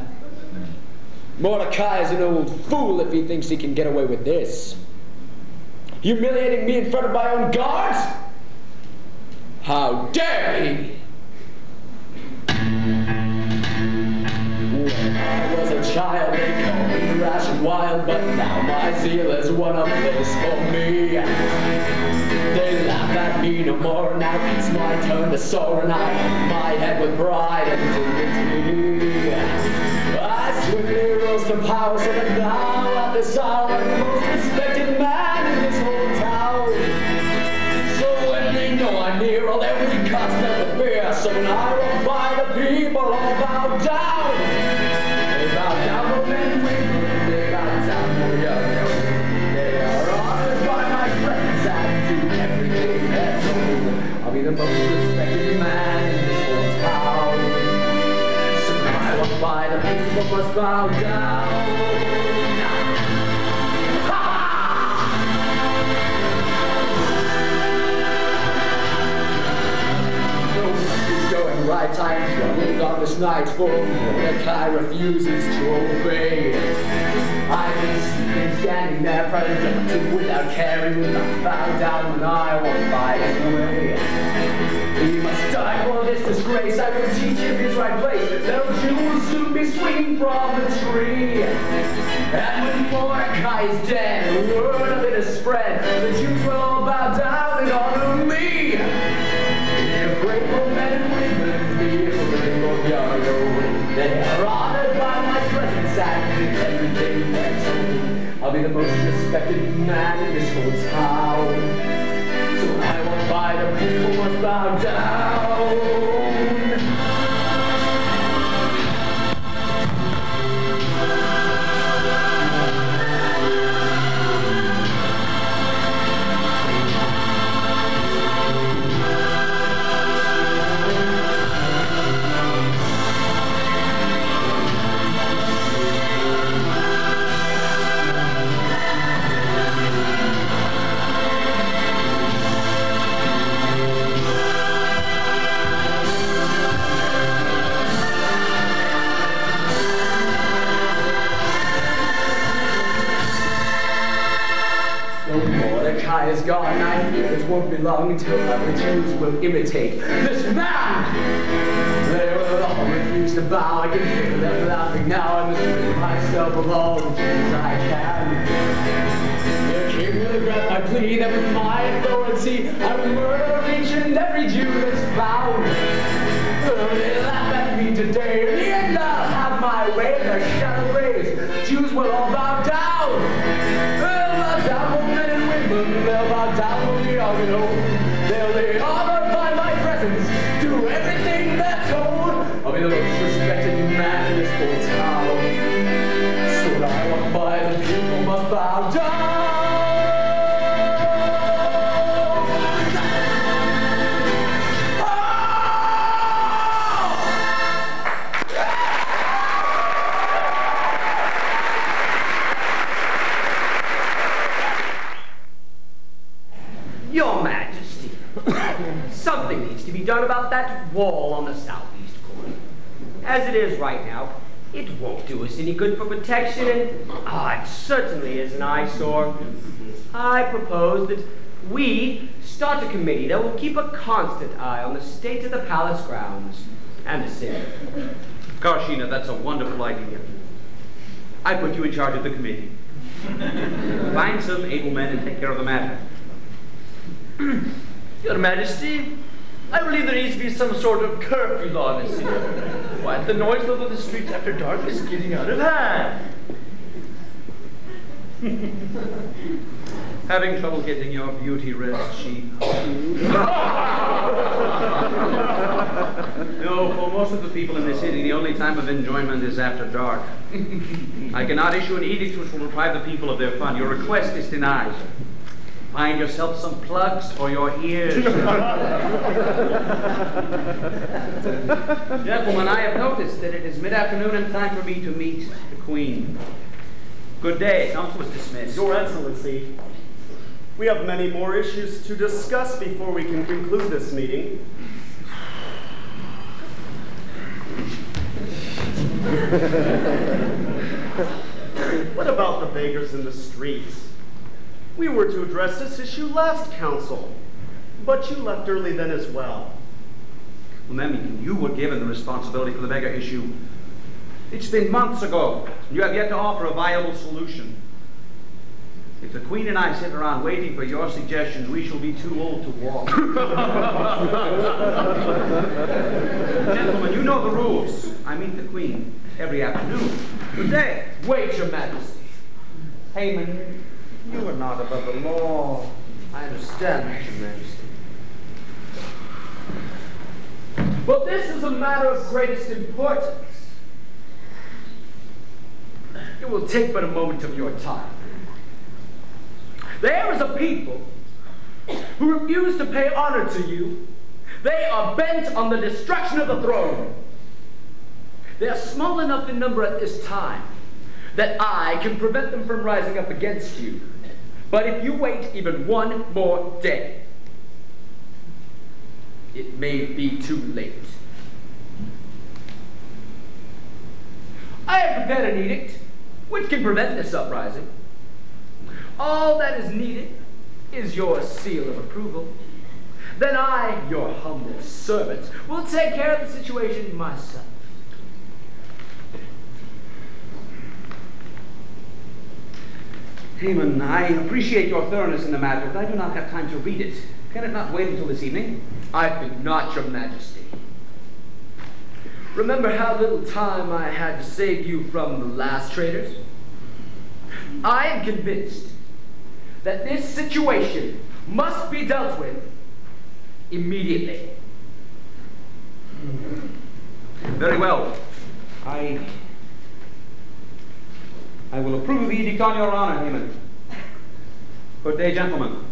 Mordecai is an old fool if he thinks he can get away with this. Humiliating me in front of my own guards? How dare he! When I was a child, they called me rash and wild, but now my zeal has won a place for me. They laugh at me no more, now it's my turn to soar, and I hang my head with pride and dignity. I swiftly rose to power, so that now at this hour I'm the most respected man in this whole town. So when they know I'm near, all their weak hearts melt with fear, so when I walk by, the people all bow down. They bow down for men, they bow down for young. They are honored by my friends, I do everything they're told. I'll be the most bow down. Right, I am troubled on this night, for Mordecai refuses to obey. I've been standing there, presented without caring, will not bow down when I walk by his way. He must die for this disgrace, I will teach him his right place. Those two will soon be swinging from the tree. And when Mordecai is dead, word of it is spread, the Jews will all bow down and honor me. If grateful men and women, they are honored by my presence and everything they're told. I'll be the most respected man in this whole town. So when I walk by, the people must bow down. Mordecai is gone, I fear it won't be long until other Jews will imitate this man. They will all refuse to bow, I can hear them laughing now, I must rid myself of all the Jews I can. The king will grant my plea that with my authority I will murder each and every Jew that's found. They laugh at me today, in the end I'll have my way, their shadow rays, Jews will all bow down. They'll bow down, men and women, they'll bow down when we all get old. They'll be honored by my presence, do everything they're told. I'll be the most respected man in this whole town. So when I walk by, the people must bow down. Your Majesty, something needs to be done about that wall on the southeast corner. As it is right now, it won't do us any good for protection, and it certainly is an eyesore. I propose that we start a committee that will keep a constant eye on the state of the palace grounds and the city. Karshina, that's a wonderful idea. I put you in charge of the committee. Find some able men and take care of the matter. Your Majesty, I believe there needs to be some sort of curfew law in the city. Why, the noise over the streets after dark is getting out of hand. Having trouble getting your beauty rest, sheep? No, for most of the people in the city, the only time of enjoyment is after dark. I cannot issue an edict which will deprive the people of their fun. Your request is denied. Find yourself some plugs for your ears. Gentlemen, I have noticed that it is mid-afternoon and time for me to meet the Queen. Good day. Council is dismissed. Your Excellency, we have many more issues to discuss before we can conclude this meeting. What about the beggars in the streets? We were to address this issue last council, but you left early then as well. Well, Memmi, you were given the responsibility for the beggar issue. It's been months ago, and you have yet to offer a viable solution. If the Queen and I sit around waiting for your suggestions, we shall be too old to walk. Gentlemen, you know the rules. I meet the Queen every afternoon. Good day. Wait, Your Majesty. Haman, you are not above the law. I understand, Your Majesty. But this is a matter of greatest importance. It will take but a moment of your time. There is a people who refuse to pay honor to you. They are bent on the destruction of the throne. They are small enough in number at this time that I can prevent them from rising up against you. But if you wait even one more day, it may be too late. I have prepared an edict which can prevent this uprising. All that is needed is your seal of approval. Then I, your humble servant, will take care of the situation myself. Haman, I appreciate your thoroughness in the matter, but I do not have time to read it. Can it not wait until this evening? I think not, Your Majesty. Remember how little time I had to save you from the last traitors? I am convinced that this situation must be dealt with immediately. Very well. I will approve of the edict on your honor, Haman. Good day, gentlemen.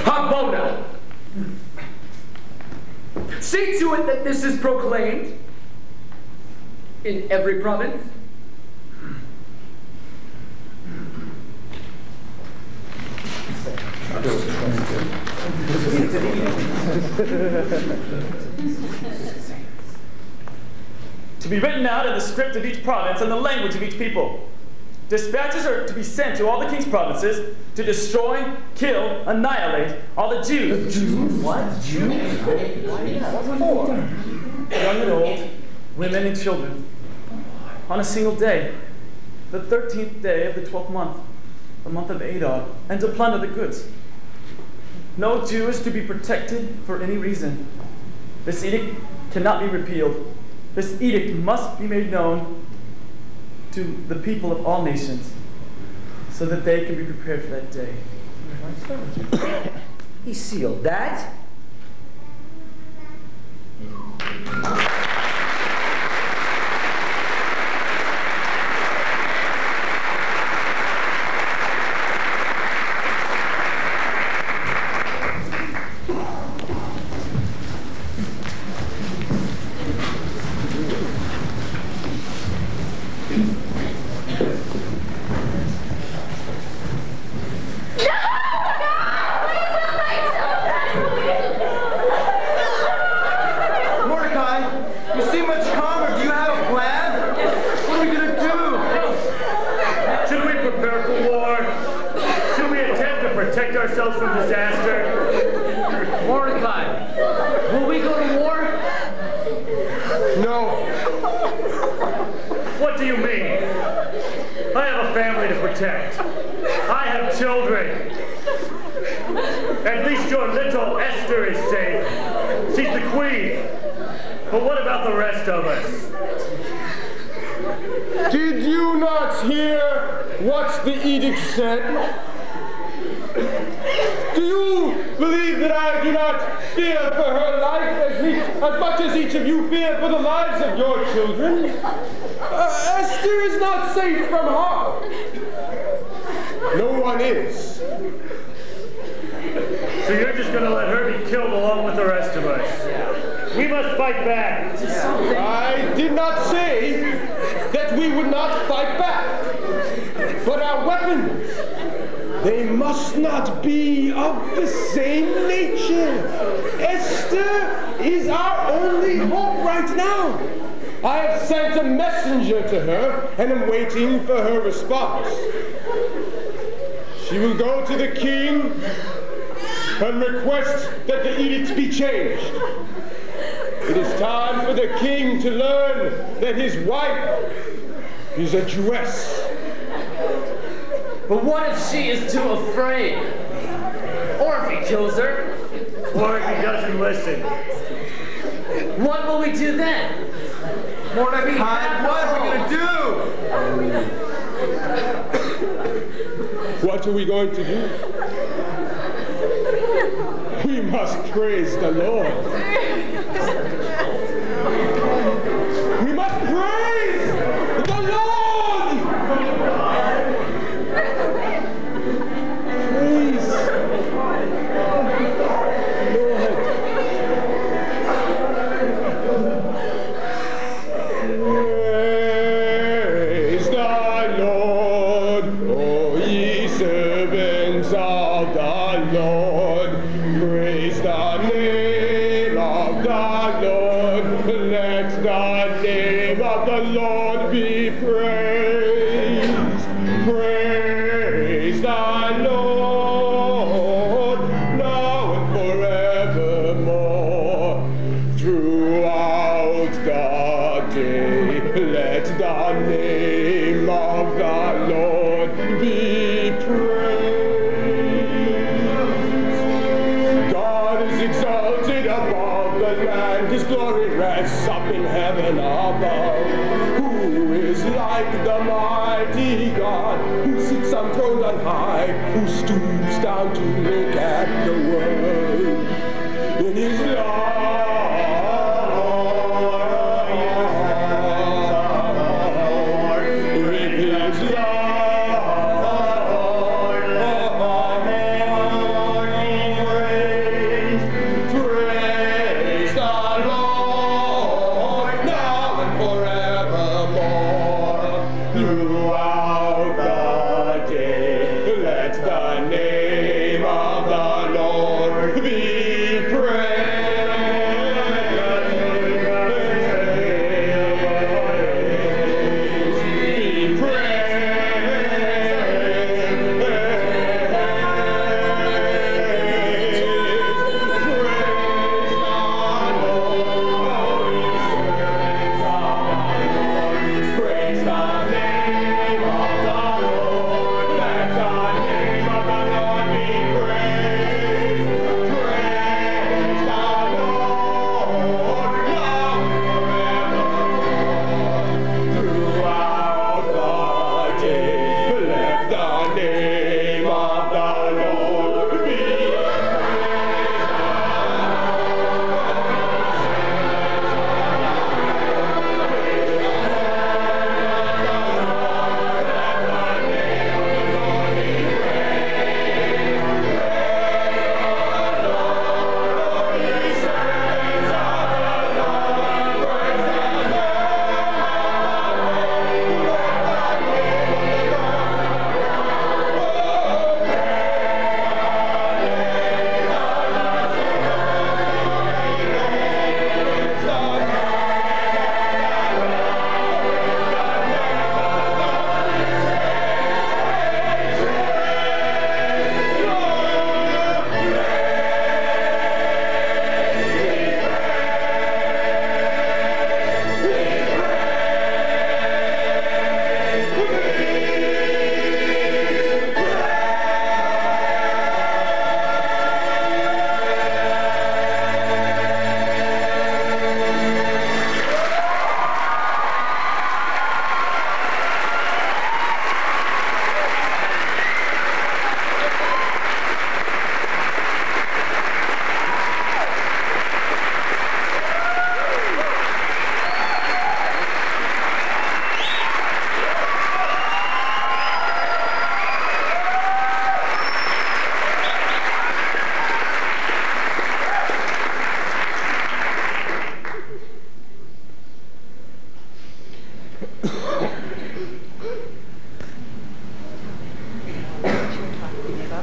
Harbona! See to it that this is proclaimed in every province. To be written out in the script of each province and the language of each people. Dispatches are to be sent to all the king's provinces to destroy, kill, annihilate all the Jews. The Jews? What? Jews? What for? Young and old, women and children. On a single day, the 13th day of the 12th month, the month of Adar, and to plunder the goods. No Jew is to be protected for any reason. This edict cannot be repealed. This edict must be made known to the people of all nations so that they can be prepared for that day. He sealed that? And I'm waiting for her response. She will go to the king and request that the edict be changed. It is time for the king to learn that his wife is a Jewess. But what if she is too afraid? Or if he kills her? Or if he doesn't listen? What will we do then? Mordecai, what are we going to do? What are we going to do? We must praise the Lord. Lord be praised. God is exalted above the land, his glory rests up in heaven above. Who is like the mighty God, who sits enthroned on high, who stoops down to look at the world in his love?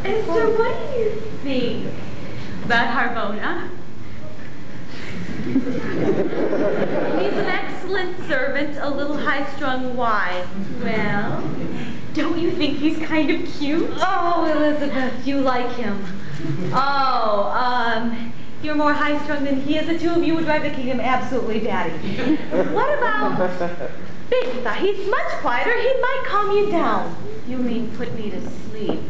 Esther, what do you think about Harbona? He's an excellent servant, a little high-strung. Why? Well, don't you think he's kind of cute? Oh, Elizabeth, you like him. Oh, you're more high-strung than he is. The two of you would drive the kingdom absolutely batty. What about Bigtha? He's much quieter. He might calm you down. You mean put me to sleep?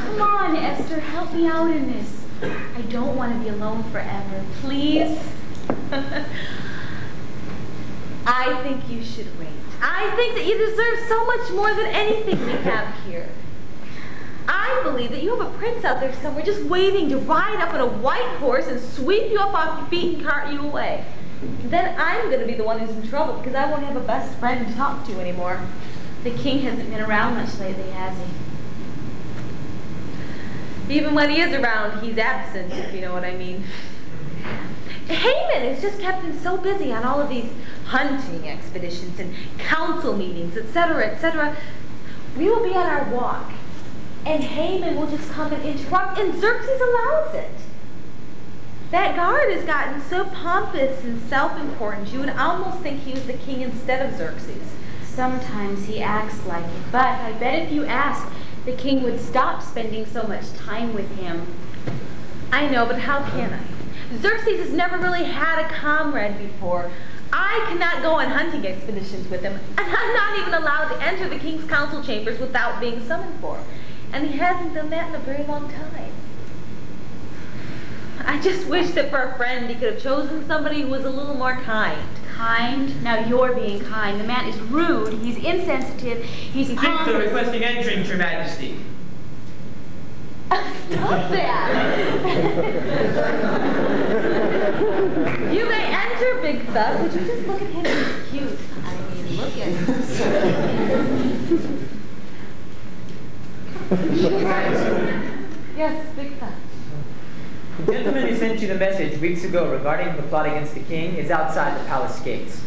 Come on, Esther, help me out in this. I don't want to be alone forever. Please? I think you should wait. I think that you deserve so much more than anything we have here. I believe that you have a prince out there somewhere just waiting to ride up on a white horse and sweep you up off your feet and cart you away. Then I'm going to be the one who's in trouble because I won't have a best friend to talk to anymore. The king hasn't been around much lately, has he? Even when he is around, he's absent, if you know what I mean. Haman has just kept him so busy on all of these hunting expeditions and council meetings, etc., etc. We will be on our walk, and Haman will just come and interrupt, and Xerxes allows it. That guard has gotten so pompous and self-important, you would almost think he was the king instead of Xerxes. Sometimes he acts like it, but I bet if you asked, the king would stop spending so much time with him. I know, but how can I? Xerxes has never really had a comrade before. I I cannot go on hunting expeditions with him, and I'm not even allowed to enter the king's council chambers without being summoned for. And he hasn't done that in a very long time. I just wish that for a friend he could have chosen somebody who was a little more kind. Kind? Now you're being kind. The man is rude, he's insensitive, he's Victor pompous. requesting entrance, Your Majesty. Stop that! You may enter, Big Thug. Would you just look at him? He's cute. I mean, look at him. Yes, Big Thug. The gentleman who sent you the message weeks ago regarding the plot against the king is outside the palace gates.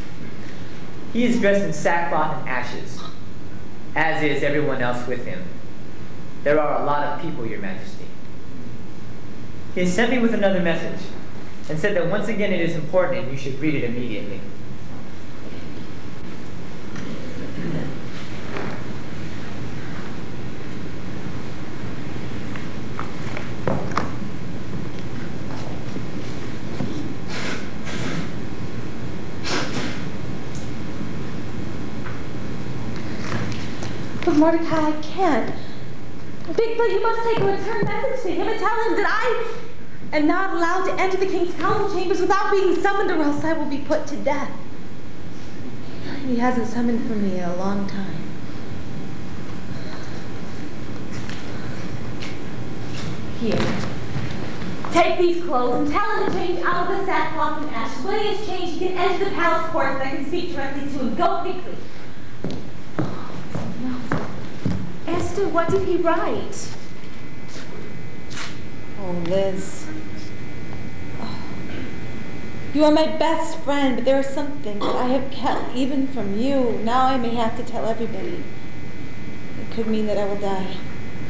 He is dressed in sackcloth and ashes, as is everyone else with him. There are a lot of people, Your Majesty. He has sent me with another message, and said that once again it is important and you should read it immediately. But Mordecai, I can't. Bigfoot, you must take a return message to him and tell him that I am not allowed to enter the king's council chambers without being summoned, or else I will be put to death. He hasn't summoned for me in a long time. Here. Take these clothes and tell him to change out of the sackcloth and ashes. When he has changed, he can enter the palace courts and I can speak directly to him. Go quickly. Esther, what did he write? Oh, Liz. Oh. You are my best friend, but there is something that I have kept even from you. Now I may have to tell everybody. It could mean that I will die.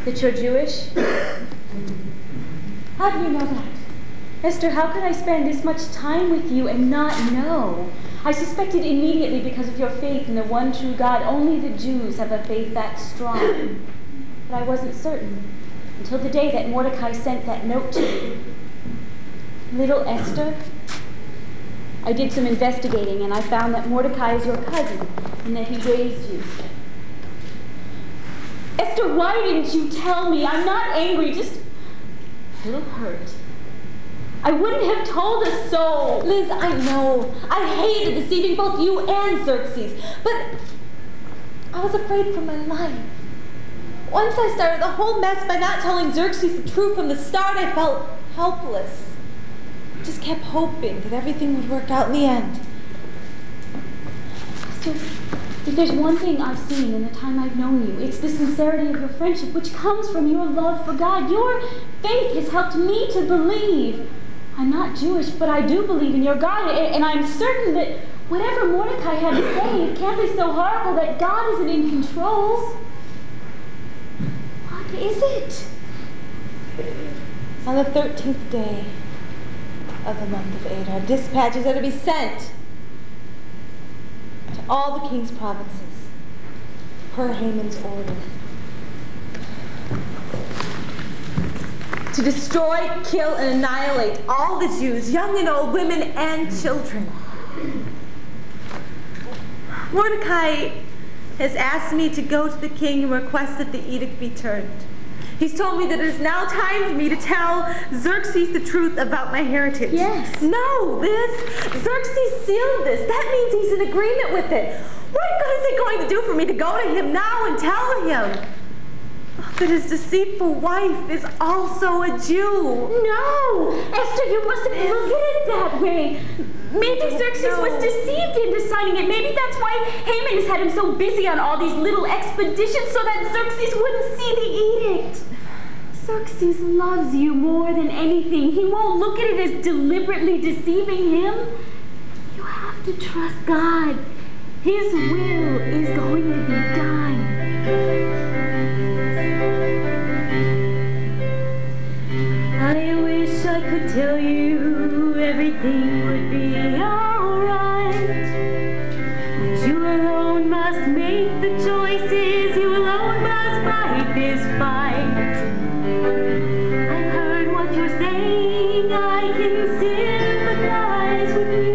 That you're Jewish? How do you know that? Esther, how could I spend this much time with you and not know? I suspected immediately because of your faith in the one true God. Only the Jews have a faith that strong. But I wasn't certain until the day that Mordecai sent that note to you. Little Esther, I did some investigating and I found that Mordecai is your cousin and that he raised you. Esther, why didn't you tell me? I'm not angry, just a little hurt. I wouldn't have told a soul. Liz, I know. I hated deceiving both you and Xerxes, but I was afraid for my life. Once I started the whole mess by not telling Xerxes the truth from the start, I felt helpless. I just kept hoping that everything would work out in the end. So, if there's one thing I've seen in the time I've known you, it's the sincerity of your friendship, which comes from your love for God. Your faith has helped me to believe. I'm not Jewish, but I do believe in your God, and I'm certain that whatever Mordecai had to say, it can't be so horrible that God isn't in control. What is it? On the 13th day of the month of Adar, dispatches are to be sent to all the king's provinces, per Haman's order, to destroy, kill, and annihilate all the Jews, young and old, women and children. Mordecai has asked me to go to the king and request that the edict be turned. He's told me that it is now time for me to tell Xerxes the truth about my heritage. Yes. No, Liz. Xerxes sealed this. That means he's in agreement with it. What good is it going to do for me to go to him now and tell him that his deceitful wife is also a Jew? No! Esther, you mustn't look at it that way. Maybe Xerxes was deceived into signing it. Maybe that's why Haman has had him so busy on all these little expeditions so that Xerxes wouldn't see the edict. Xerxes loves you more than anything. He won't look at it as deliberately deceiving him. You have to trust God. His will is going to be done. I wish I could tell you everything would be alright. But you alone must make the choices. You alone must fight this fight. I've heard what you're saying. I can sympathize with you.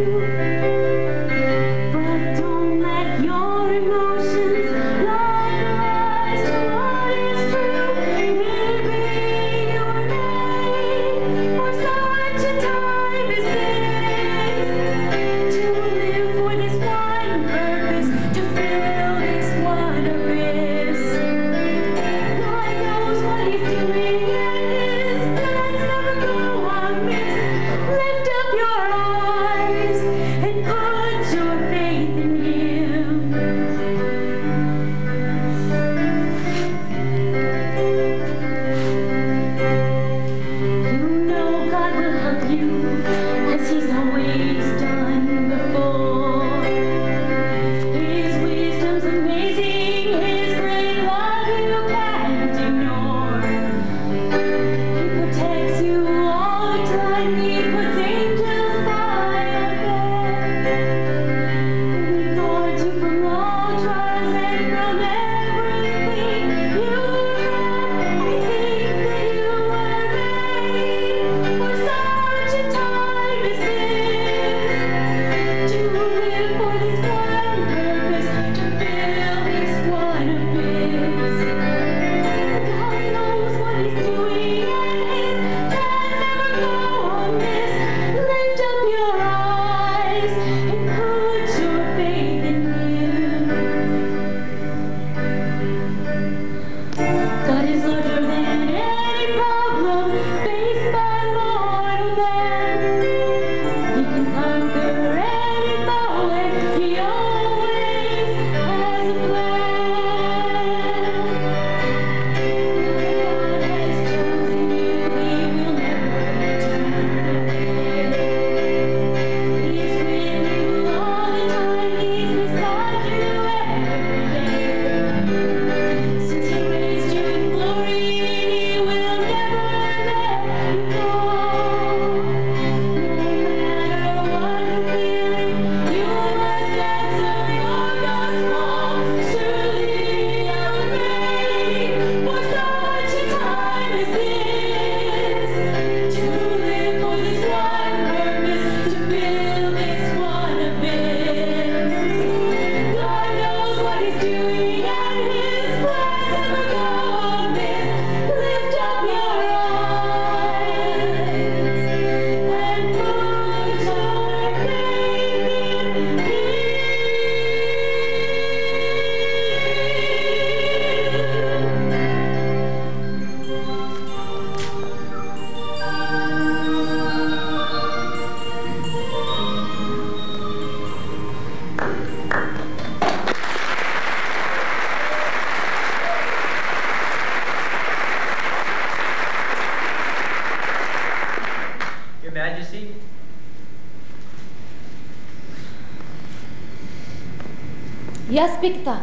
Yes, Bigtha.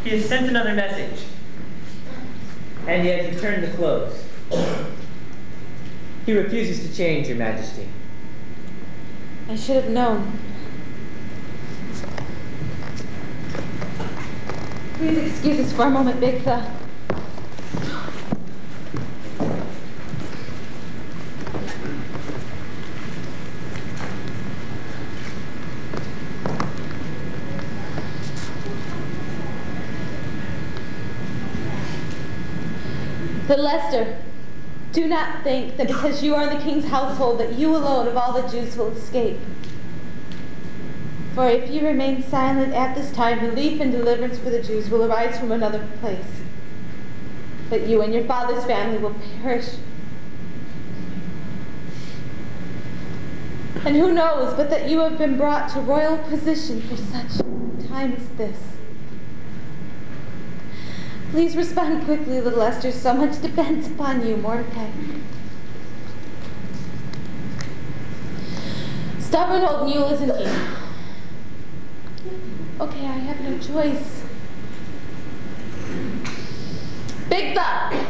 He has sent another message. And he has returned the clothes. He refuses to change, Your Majesty. I should have known. Please excuse us for a moment, Bigtha. But Lester, do not think that because you are in the king's household that you alone of all the Jews will escape. For if you remain silent at this time, relief and deliverance for the Jews will arise from another place. But you and your father's family will perish. And who knows but that you have been brought to royal position for such a time as this. Please respond quickly, little Esther. So much depends upon you, Mordecai. Stubborn old mule, isn't he? Okay, I have no choice. Bigtha!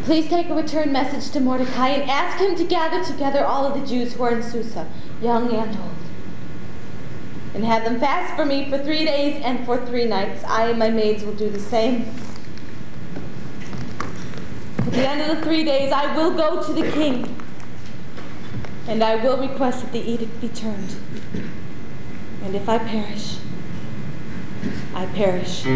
Please take a return message to Mordecai and ask him to gather together all of the Jews who are in Susa, young and old. And have them fast for me for 3 days and for 3 nights. I and my maids will do the same. At the end of the 3 days, I will go to the king. And I will request that the edict be turned. And if I perish, I perish.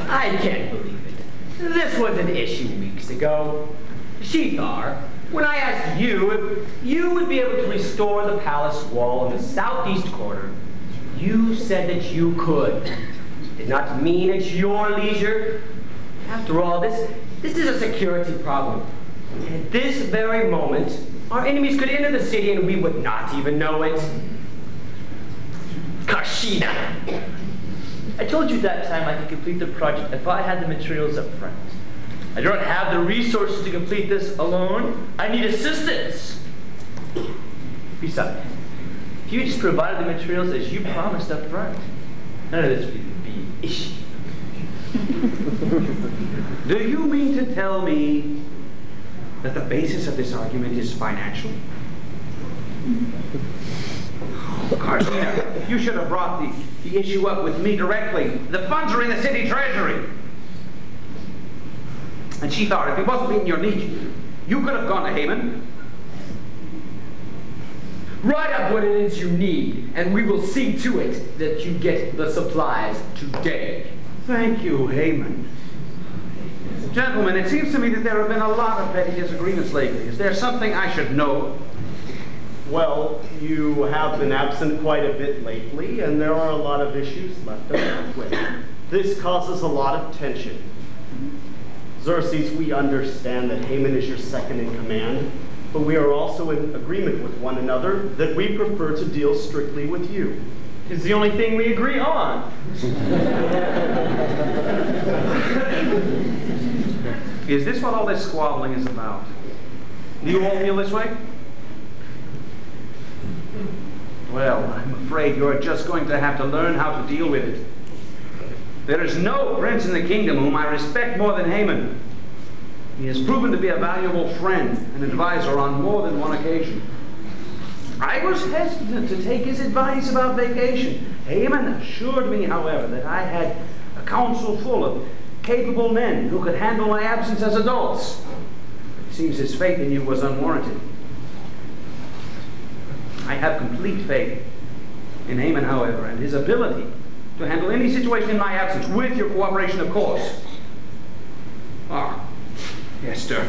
I can't believe it. This was an issue weeks ago. Shethar, when I asked you if you would be able to restore the palace wall in the southeast corner, you said that you could. Did not mean at your leisure. After all, this is a security problem. At this very moment, our enemies could enter the city and we would not even know it. Karshina! I told you that time I could complete the project if I had the materials up front. I don't have the resources to complete this alone. I need assistance. Besides, if you just provided the materials as you promised up front, none of this would be an issue. Do you mean to tell me that the basis of this argument is financial? Karshina, you should have brought the issue up with me directly. The funds are in the city treasury. And Shethar, if he wasn't meeting your needs, you could have gone to Haman. Write up what it is you need, and we will see to it that you get the supplies today. Thank you, Haman. Gentlemen, it seems to me that there have been a lot of petty disagreements lately. Is there something I should know? Well, you have been absent quite a bit lately, and there are a lot of issues left with. This causes a lot of tension. Xerxes, we understand that Haman is your second in command, but we are also in agreement with one another that we prefer to deal strictly with you. It's the only thing we agree on. Is this what all this squabbling is about? Do you all feel this way? Well, I'm afraid you're just going to have to learn how to deal with it. There is no prince in the kingdom whom I respect more than Haman. He has proven to be a valuable friend and advisor on more than one occasion. I was hesitant to take his advice about vacation. Haman assured me, however, that I had a council full of capable men who could handle my absence as adults. It seems his faith in you was unwarranted. I have complete faith in Haman, however, and his ability to handle any situation in my absence, with your cooperation, of course. Ah, Esther,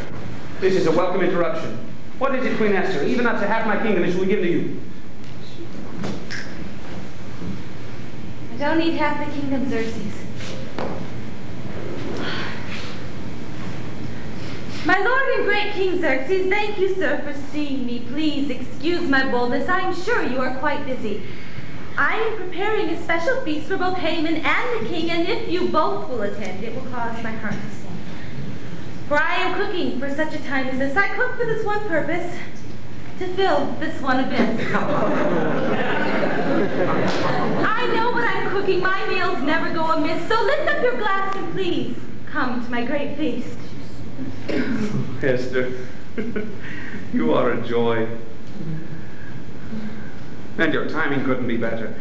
this is a welcome interruption. What is it, Queen Esther? Even up to half my kingdom is will be given to you. I don't need half the kingdom, Xerxes. My lord and great King Xerxes, thank you, sir, for seeing me. Please excuse my boldness. I am sure you are quite busy. I am preparing a special feast for both Haman and the king, and if you both will attend, it will cause my heart to sing. For I am cooking for such a time as this. I cook for this one purpose, to fill this one abyss. I know what I'm cooking. My meals never go amiss. So lift up your glass and please come to my great feast. Esther, you are a joy. And your timing couldn't be better.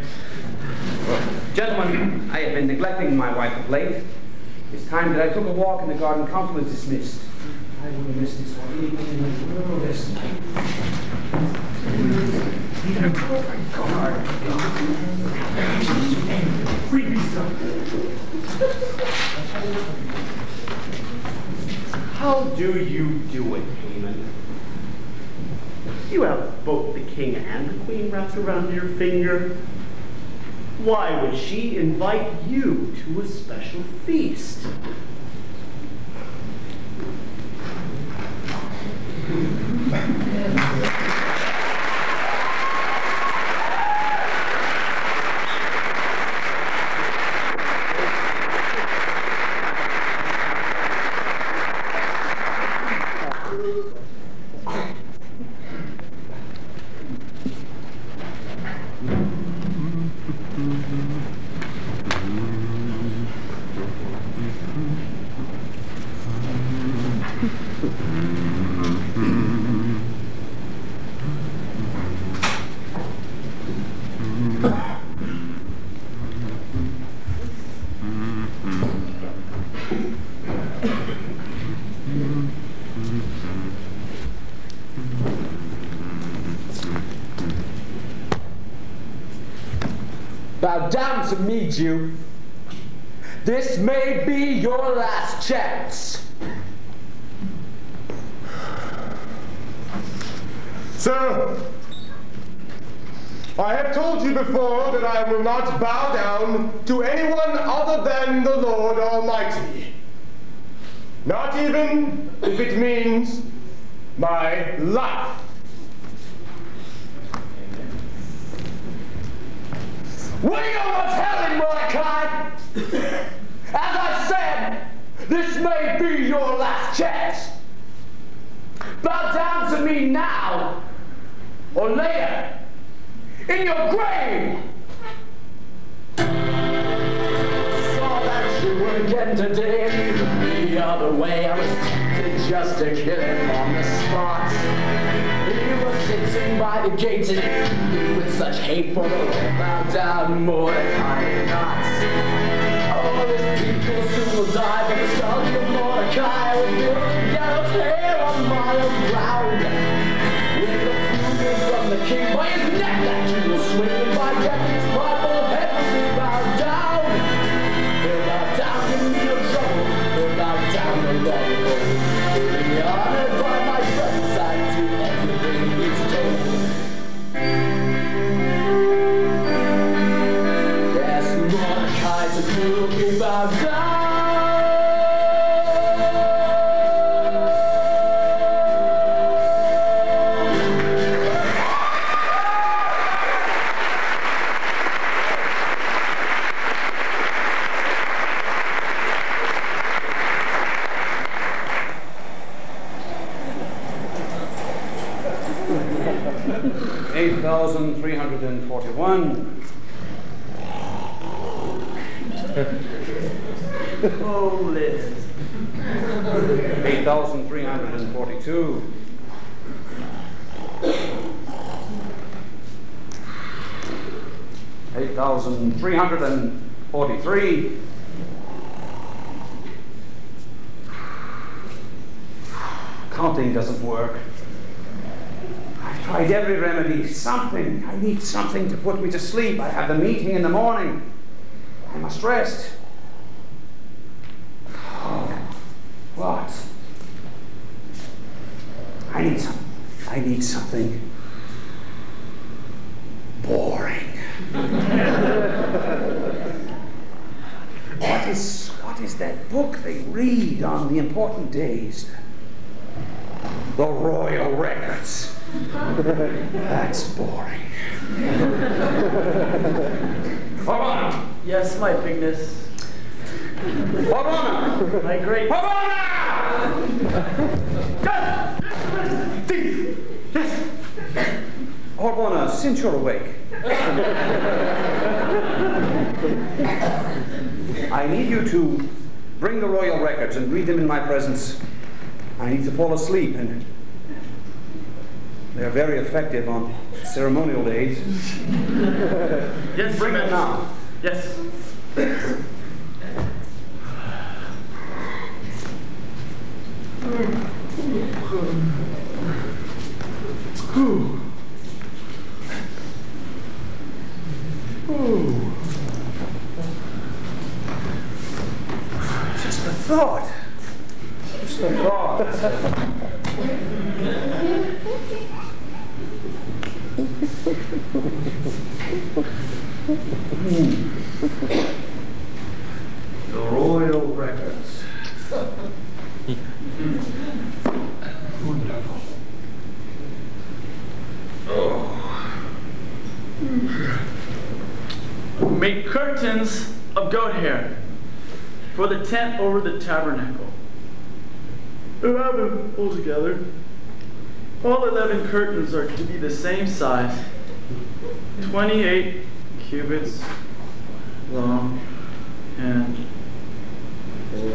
Well, gentlemen, I have been neglecting my wife of late. It's time that I took a walk in the garden. Council is dismissed. I will miss this one. How do you do it, Haman? You have both the king and the queen wrapped around your finger. Why would she invite you to a special feast? Bow down to me, Jew. This may be your last chance. Sir, I have told you before that I will not bow down to anyone other than the Lord Almighty. Not even if it means my life. What are you gonna tell him, Mordecai? As I said, this may be your last chance. Bow down to me now, or later, in your grave. Saw that you were again today, the other way. I was tempted just to kill him on the spot. He was sitting by the gates and with such hate for the Lord. Bow down, Mordecai, not. All his people soon will die, but the sons of Mordecai will build a gallows hair on my own ground. With the fingers from the king by his neck, that you will swing, and by Jeffrey's marble head will be bowed down. He'll bow down to me of trouble, he'll bow down the long road. He'll be honored by my presence, I do everything he's told. 8,341. Oh, Liz. 8,342. 8,343. Counting doesn't work. I've tried every remedy, something. I need something to put me to sleep. I have the meeting in the morning. I must rest. Oh, what? I need something boring. What is that book they read on the important days? The Royal Records. That's boring. Havana! Yes, my bigness. Havana! My great... Havana! Yes! Havana, since you're awake, I need you to bring the Royal Records and read them in my presence. I need to fall asleep, and they're very effective on ceremonial days. Yes, bring them now. Yes. Just the thought. Just the thought. The Royal Records. Wonderful. Oh. Make curtains of goat hair for the tent over the tabernacle. 11 altogether. All 11 curtains are to be the same size, 28 cubits long and 4.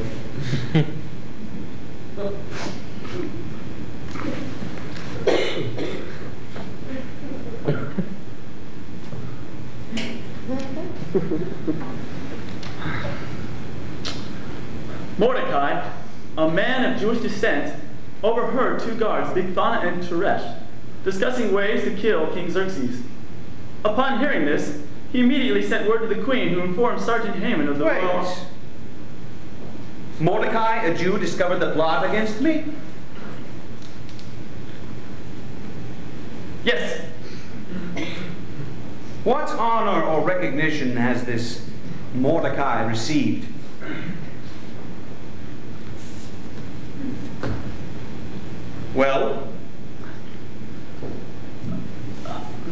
Mordecai, a man of Jewish descent, overheard 2 guards, Bigthana and Teresh, discussing ways to kill King Xerxes. Upon hearing this, he immediately sent word to the queen, who informed Sergeant Haman of the royal... Mordecai, a Jew, discovered the plot against me? Yes. What honor or recognition has this Mordecai received? Well?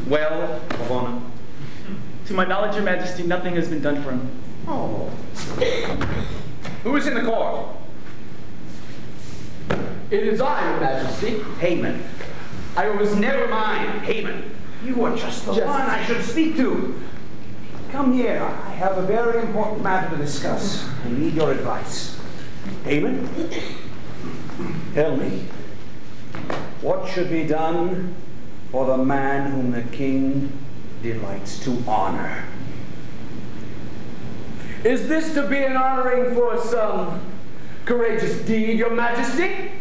Well, Havana? To my knowledge, Your Majesty, nothing has been done for him. Oh. Who is in the court? It is I, Your Majesty. Haman. I was Never mind, Haman. You are just the one I should speak to. Come here. I have a very important matter to discuss. I need your advice. Haman, tell me, what should be done for the man whom the king delights to honor? Is this to be an honoring for some courageous deed, Your Majesty?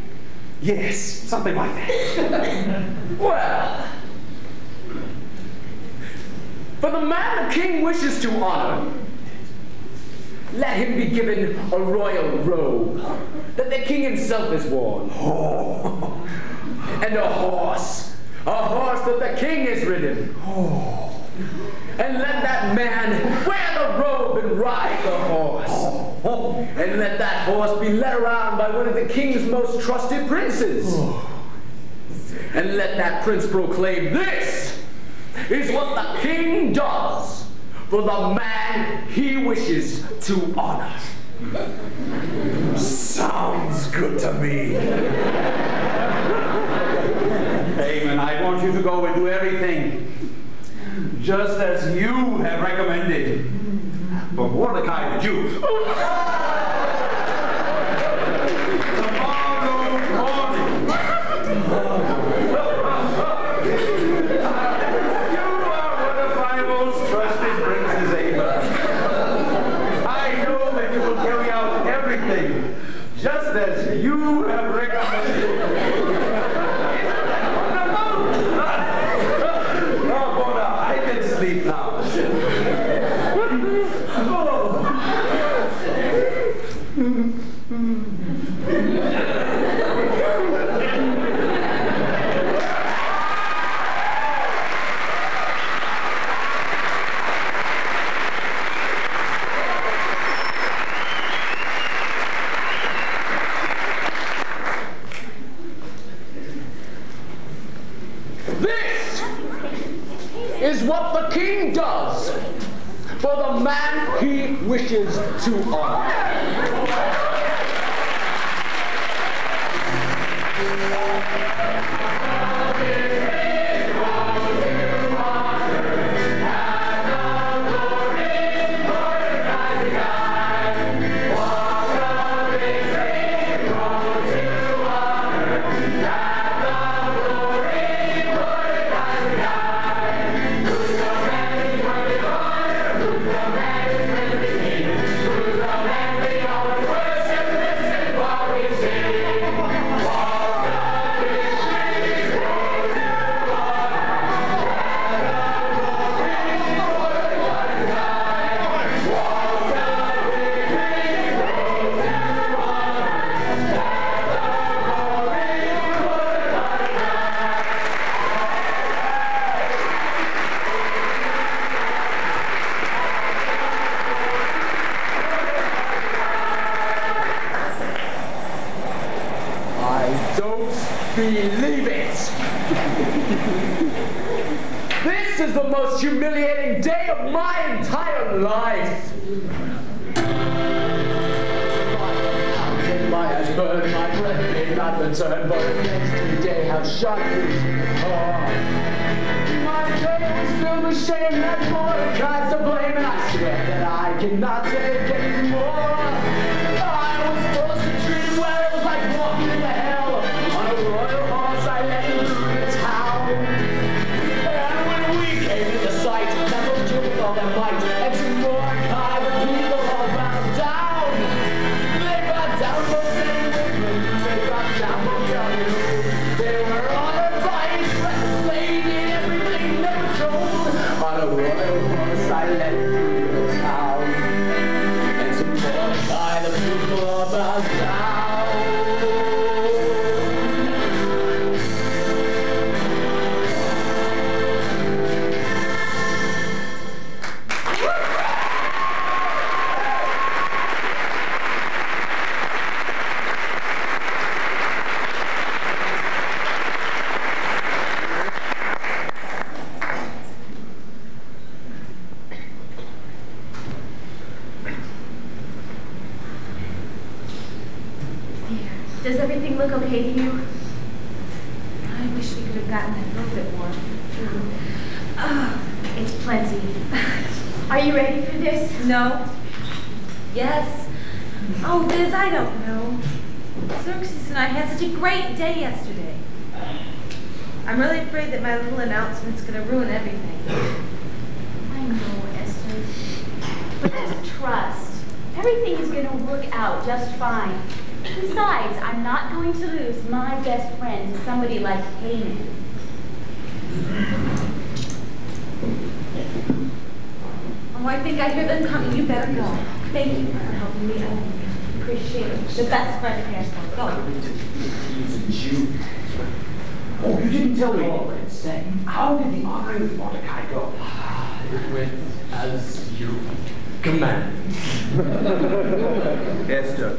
Yes, something like that. Well, for the man the king wishes to honor, let him be given a royal robe that the king himself has worn. Oh. And a horse that the king has ridden. Oh. And let that man wear the robe and ride the horse. Oh. And let that horse be led around by one of the king's most trusted princes. Oh. And let that prince proclaim, "This is what the king does for the man he wishes to honor." Sounds good to me. Haman, I want you to go and do everything just as you have recommended. But Mordecai the Jew. Tomorrow morning. You are one of my most trusted princes, Ava. I know that you will carry out everything just as you have recommended. I can sleep now. This is what the king does for the man he wishes to honor. Believe it! This is the most humiliating day of my entire life! My eyes burn, my breath may not return, but the next day have shot me. My day was filled with shame that Mordecai's to blame, and I swear that I cannot take anymore. I was forced to treat him well, it was like walking into hell. On a royal horse, I led him through the town. And when we came to the sight, that was killed with all their might, and to Mordecai, the people all bowed down. They bowed down for many women, they bowed down for young. They were honored by his presence, laid in everything they were told. On a royal horse, I led him through the town. And to Mordecai, the people all bowed down. Does everything look okay to you? I wish we could have gotten that a little bit more. Oh, it's plenty. Are you ready for this? No. Yes. Oh, Liz, I don't know. Xerxes and I had such a great day yesterday. I'm really afraid that my little announcement's going to ruin everything. I know, Esther. But just trust. Everything is going to work out just fine. Besides, I'm not going to lose my best friend to somebody like Haman. Oh, I think I hear them coming. You better go. Thank you for helping me. I appreciate it. The best friend here. Go. He's a Jew. Oh, you didn't tell me. How did the honoring of Mordecai go? It went as you commanded. Esther.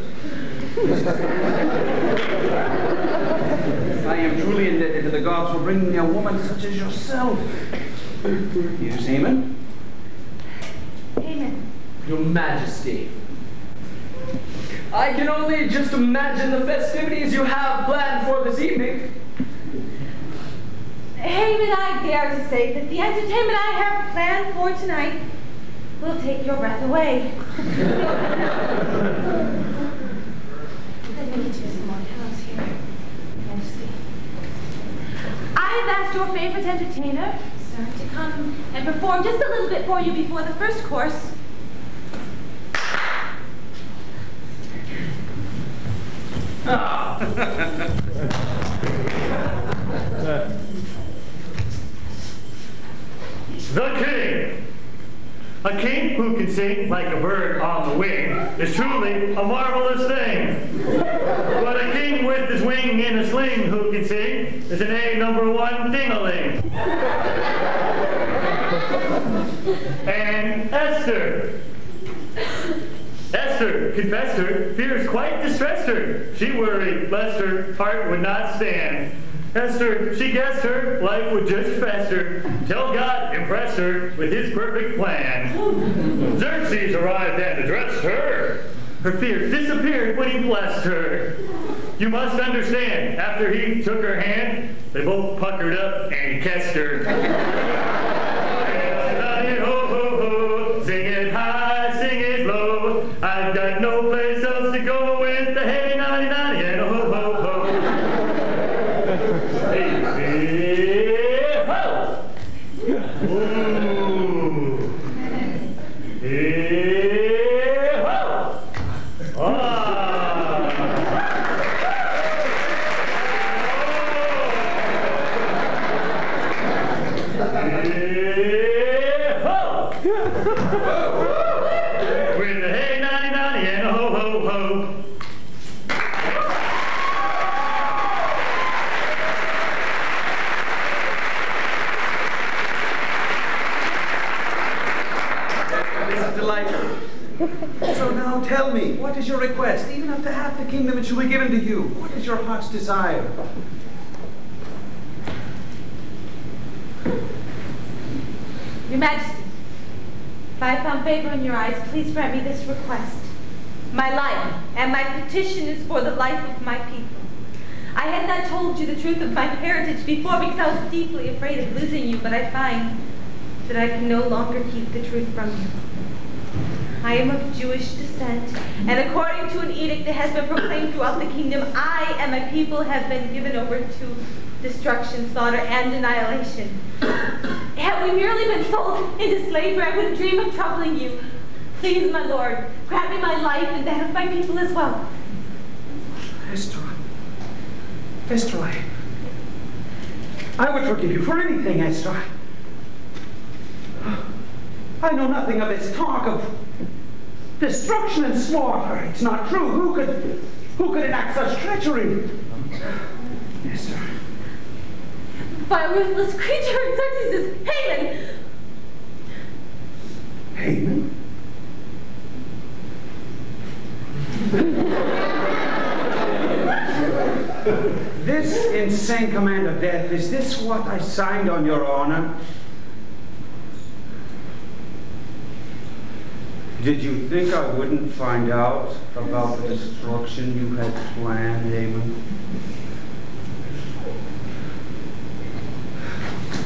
I am truly indebted to the gods for bringing me a woman such as yourself. Yes, Haman? Haman. Your Majesty. I can only just imagine the festivities you have planned for this evening. Haman, I dare to say that the entertainment I have planned for tonight will take your breath away. Let me get you some more pillows here. Majesty. I have asked your favorite entertainer, sir, to come and perform just a little bit for you before the first course. The king! A king who can sing like a bird on the wing is truly a marvelous thing. But a king with his wing in a sling who can sing is an A #1 ding-a-ling. And Esther. Esther confessed her fears quite distressed her. She worried lest her heart would not stand. Esther, she guessed her life would just fester till God impressed her with his perfect plan. Xerxes arrived and addressed her. Her fears disappeared when he blessed her. You must understand, after he took her hand, they both puckered up and kissed her. Ho, ho, ho, sing it high, sing it low. I've got no place else to go with the hey, noddy, noddy, and ho, ho, ho. Hey, hey, ho! Ooh. Hey, ho! With the hey, noddy, noddy, and ho, ho, ho. This is delightful. So now tell me, what is your request? Even after half the kingdom, it shall be given to you. What is your heart's desire? Your Majesty, if I have found favor in your eyes, please grant me this request. My life, and my petition is for the life of my people. I had not told you the truth of my parentage before because I was deeply afraid of losing you, but I find that I can no longer keep the truth from you. I am of Jewish descent, and according to an edict that has been proclaimed throughout the kingdom, I and my people have been given over to destruction, slaughter, and annihilation. Had we merely been sold into slavery, I wouldn't dream of troubling you. Please, my lord, grant me my life and that of my people as well. Esther, I would forgive you for anything, Esther. I know nothing of this talk of destruction and slaughter. It's not true. Who could enact such treachery? Esther. By a ruthless creature, Xerxes is Haman. Haman? This insane command of death, is this what I signed on your honor? Did you think I wouldn't find out about the destruction you had planned, Haman?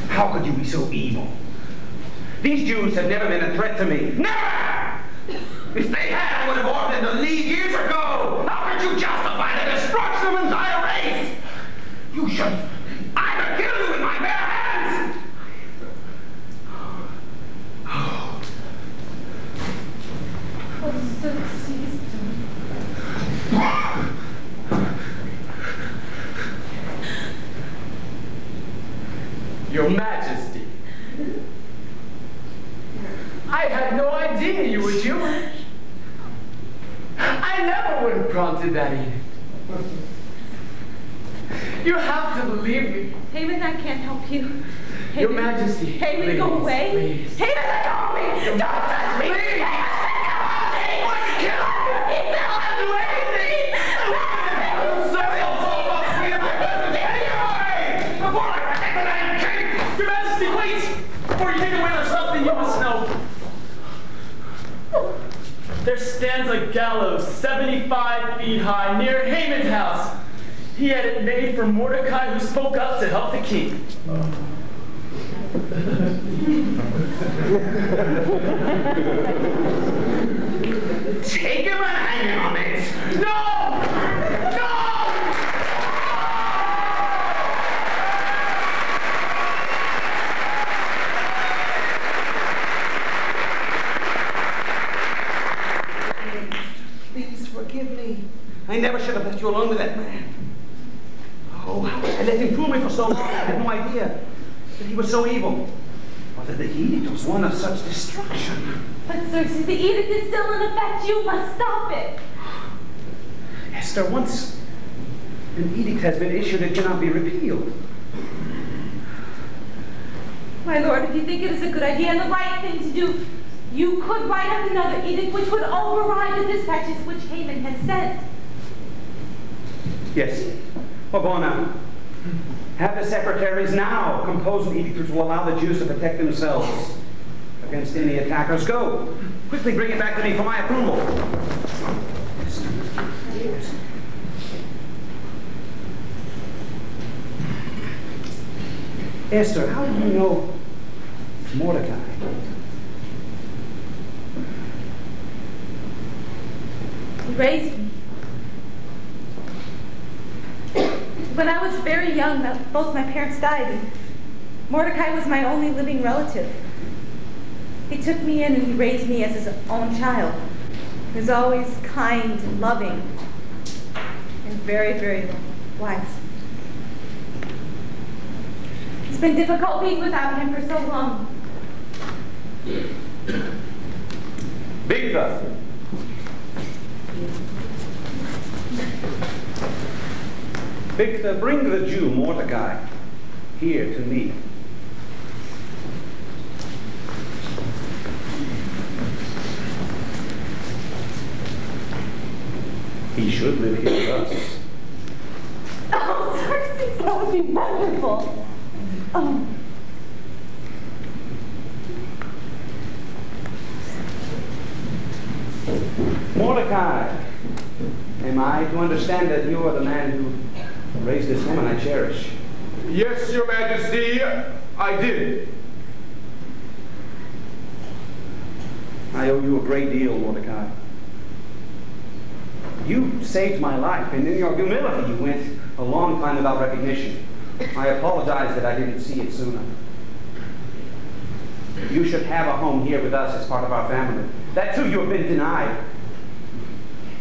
How could you be so evil? These Jews have never been a threat to me. Never! If they had, I would have ordered the league years ago. How could you justify the destruction of an entire race? You should. I would kill you with my bare hands! Oh, Xerxes. Your Majesty, I had no idea you were Jewish. I never would have granted that edict. You have to believe me. Haman, I can't help you. Haman, Your Majesty, Haman, please, go away. please. Haman, let go of me. Don't touch me. Please. Haman, let go of me. Kill him. He fell out the way. I'm sorry, I'll fall off the my business anyway! Before I protect the damn king! Your Majesty, wait! Before you take away their something you must know. There stands a gallows 75 feet high near Haman's house. He had it made for Mordecai, who spoke up to help the king. Take him and hang him on it! No! No! Please forgive me. I never should have left you alone with that man. Oh, I let him fool me for so long. I had no idea that he was so evil, or that the edict was one of such destruction. But Xerxes, the edict is still in effect. You must stop it. Esther, once an edict has been issued, it cannot be repealed. My lord, if you think it is a good idea and the right thing to do, you could write up another edict which would override the dispatches which Haman has sent. Yes. Wabona, have the secretaries now compose an edict which will allow the Jews to protect themselves against any attackers. Go. Quickly bring it back to me for my approval. Yes. Esther, how do you know Mordecai? He raised me. When I was very young, both my parents died, and Mordecai was my only living relative. He took me in and he raised me as his own child. He was always kind and loving and very, very wise. It's been difficult being without him for so long. Bigtha. Bigtha, bring the Jew Mordecai here to me. He should live here with us. Oh, Xerxes, that would be wonderful. Oh. Mordecai, am I to understand that you are the man who raised this woman I cherish? Yes, Your Majesty, I did. I owe you a great deal, Mordecai. You saved my life, and in your humility you went a long time without recognition. I apologize that I didn't see it sooner. You should have a home here with us as part of our family. That too you have been denied.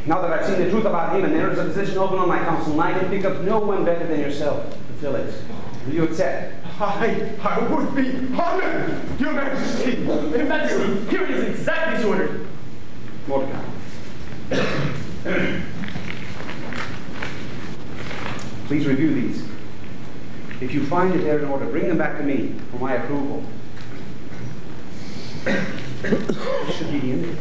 Now that I've seen the truth about him and there is a position open on my council, and I can think of no one better than yourself to fill it. Will you accept? I would be honored, Your Majesty. Your Majesty, here it is exactly as ordered. Mordecai. Please review these. If you find that they're in order, bring them back to me for my approval. This should be the end of it.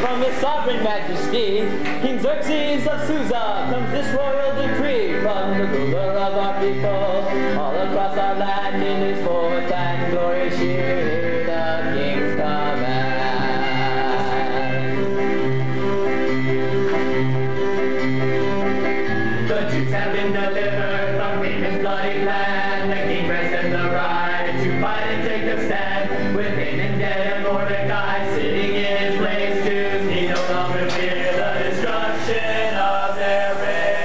From the sovereign majesty, King Xerxes of Susa, comes this royal decree from the ruler of our people. All across our land in his fourth and glorious year, hear the king's command. The Jews have been delivered from Haman's bloody plan. The king grants them the right to fight and take a stand. With Haman dead and Mordecai sitting in his place, Jews need no longer fear the destruction of their reign.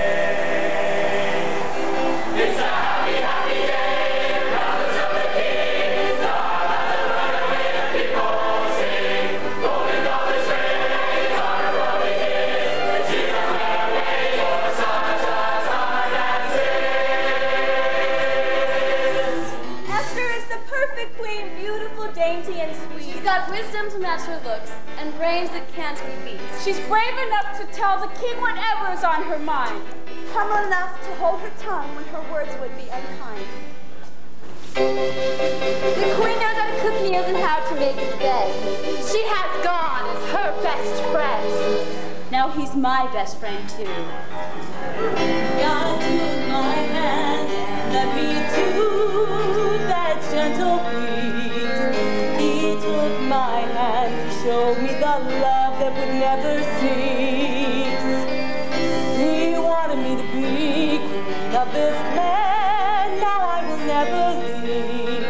It's a happy, happy day, promise of the king. The hearts of runaway the people sing. Golden dollars rain, honor for the king. Jesus went away for such a time as this. Esther is the perfect queen, beautiful, dainty, and sweet. She's got wisdom to match her looks, and brains that can't be beat. She's brave enough to tell the king whatever is on her mind. Humble enough to hold her tongue when her words would be unkind. The queen knows how to cook meals and how to make his bed. She has God as her best friend. Now he's my best friend too. God took my hand and led me to that gentle peace. He took my hand and showed me the love that would never cease. He wanted me to be queen of this land. Now I will never leave,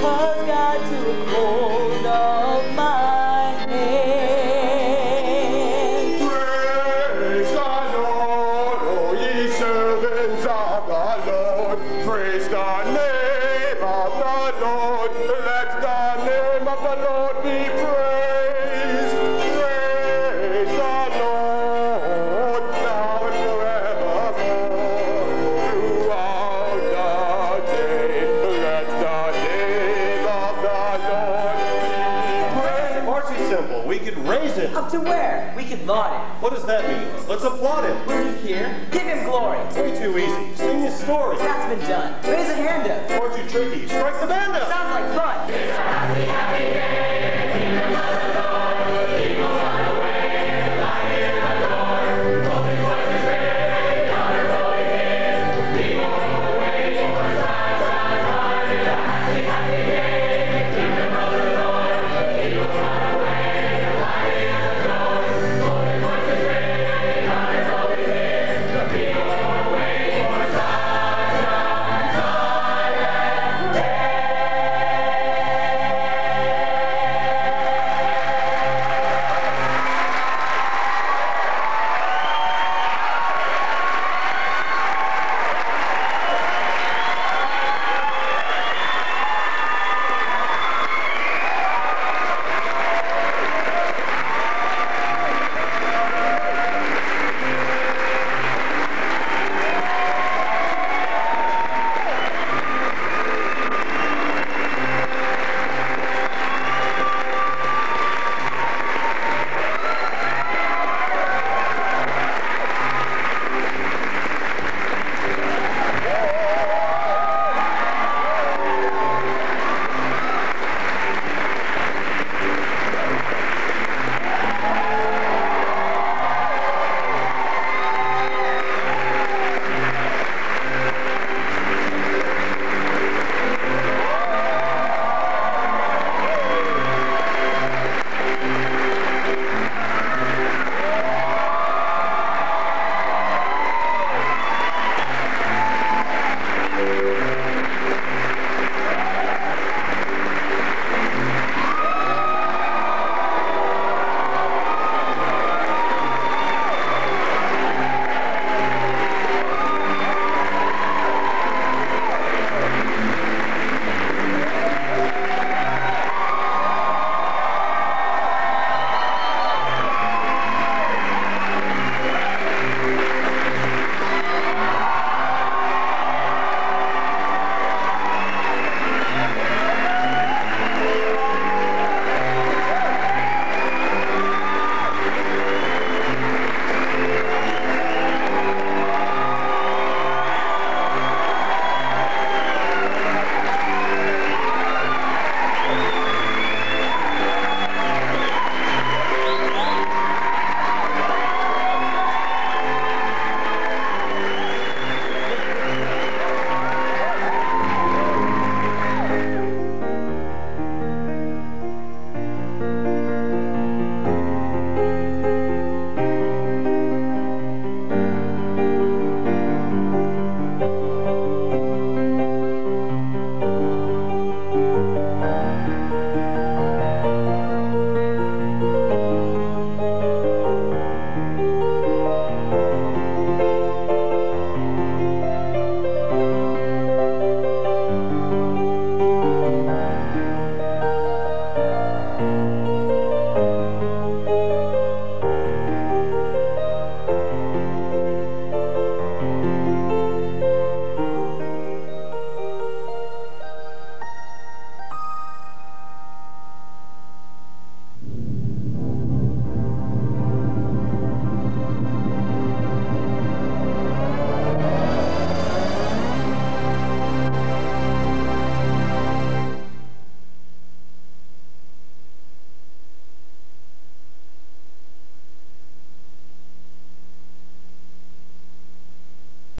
'cause God took hold of my hand. Praise the Lord, O ye servants of the Lord. Praise the name of the Lord. Let the name of the Lord be praised. Praise the Lord, now and forevermore. Throughout the day, let the name of the Lord be praised. Far too simple. We could raise it. Up to where? We could laud him. What does that mean? Let's applaud him. Will you hear? Give him glory. Way too easy. Sing his story. That's been done. Raise a hand up. Far too tricky. Strike the band up. Sounds like fun. Happy, happy,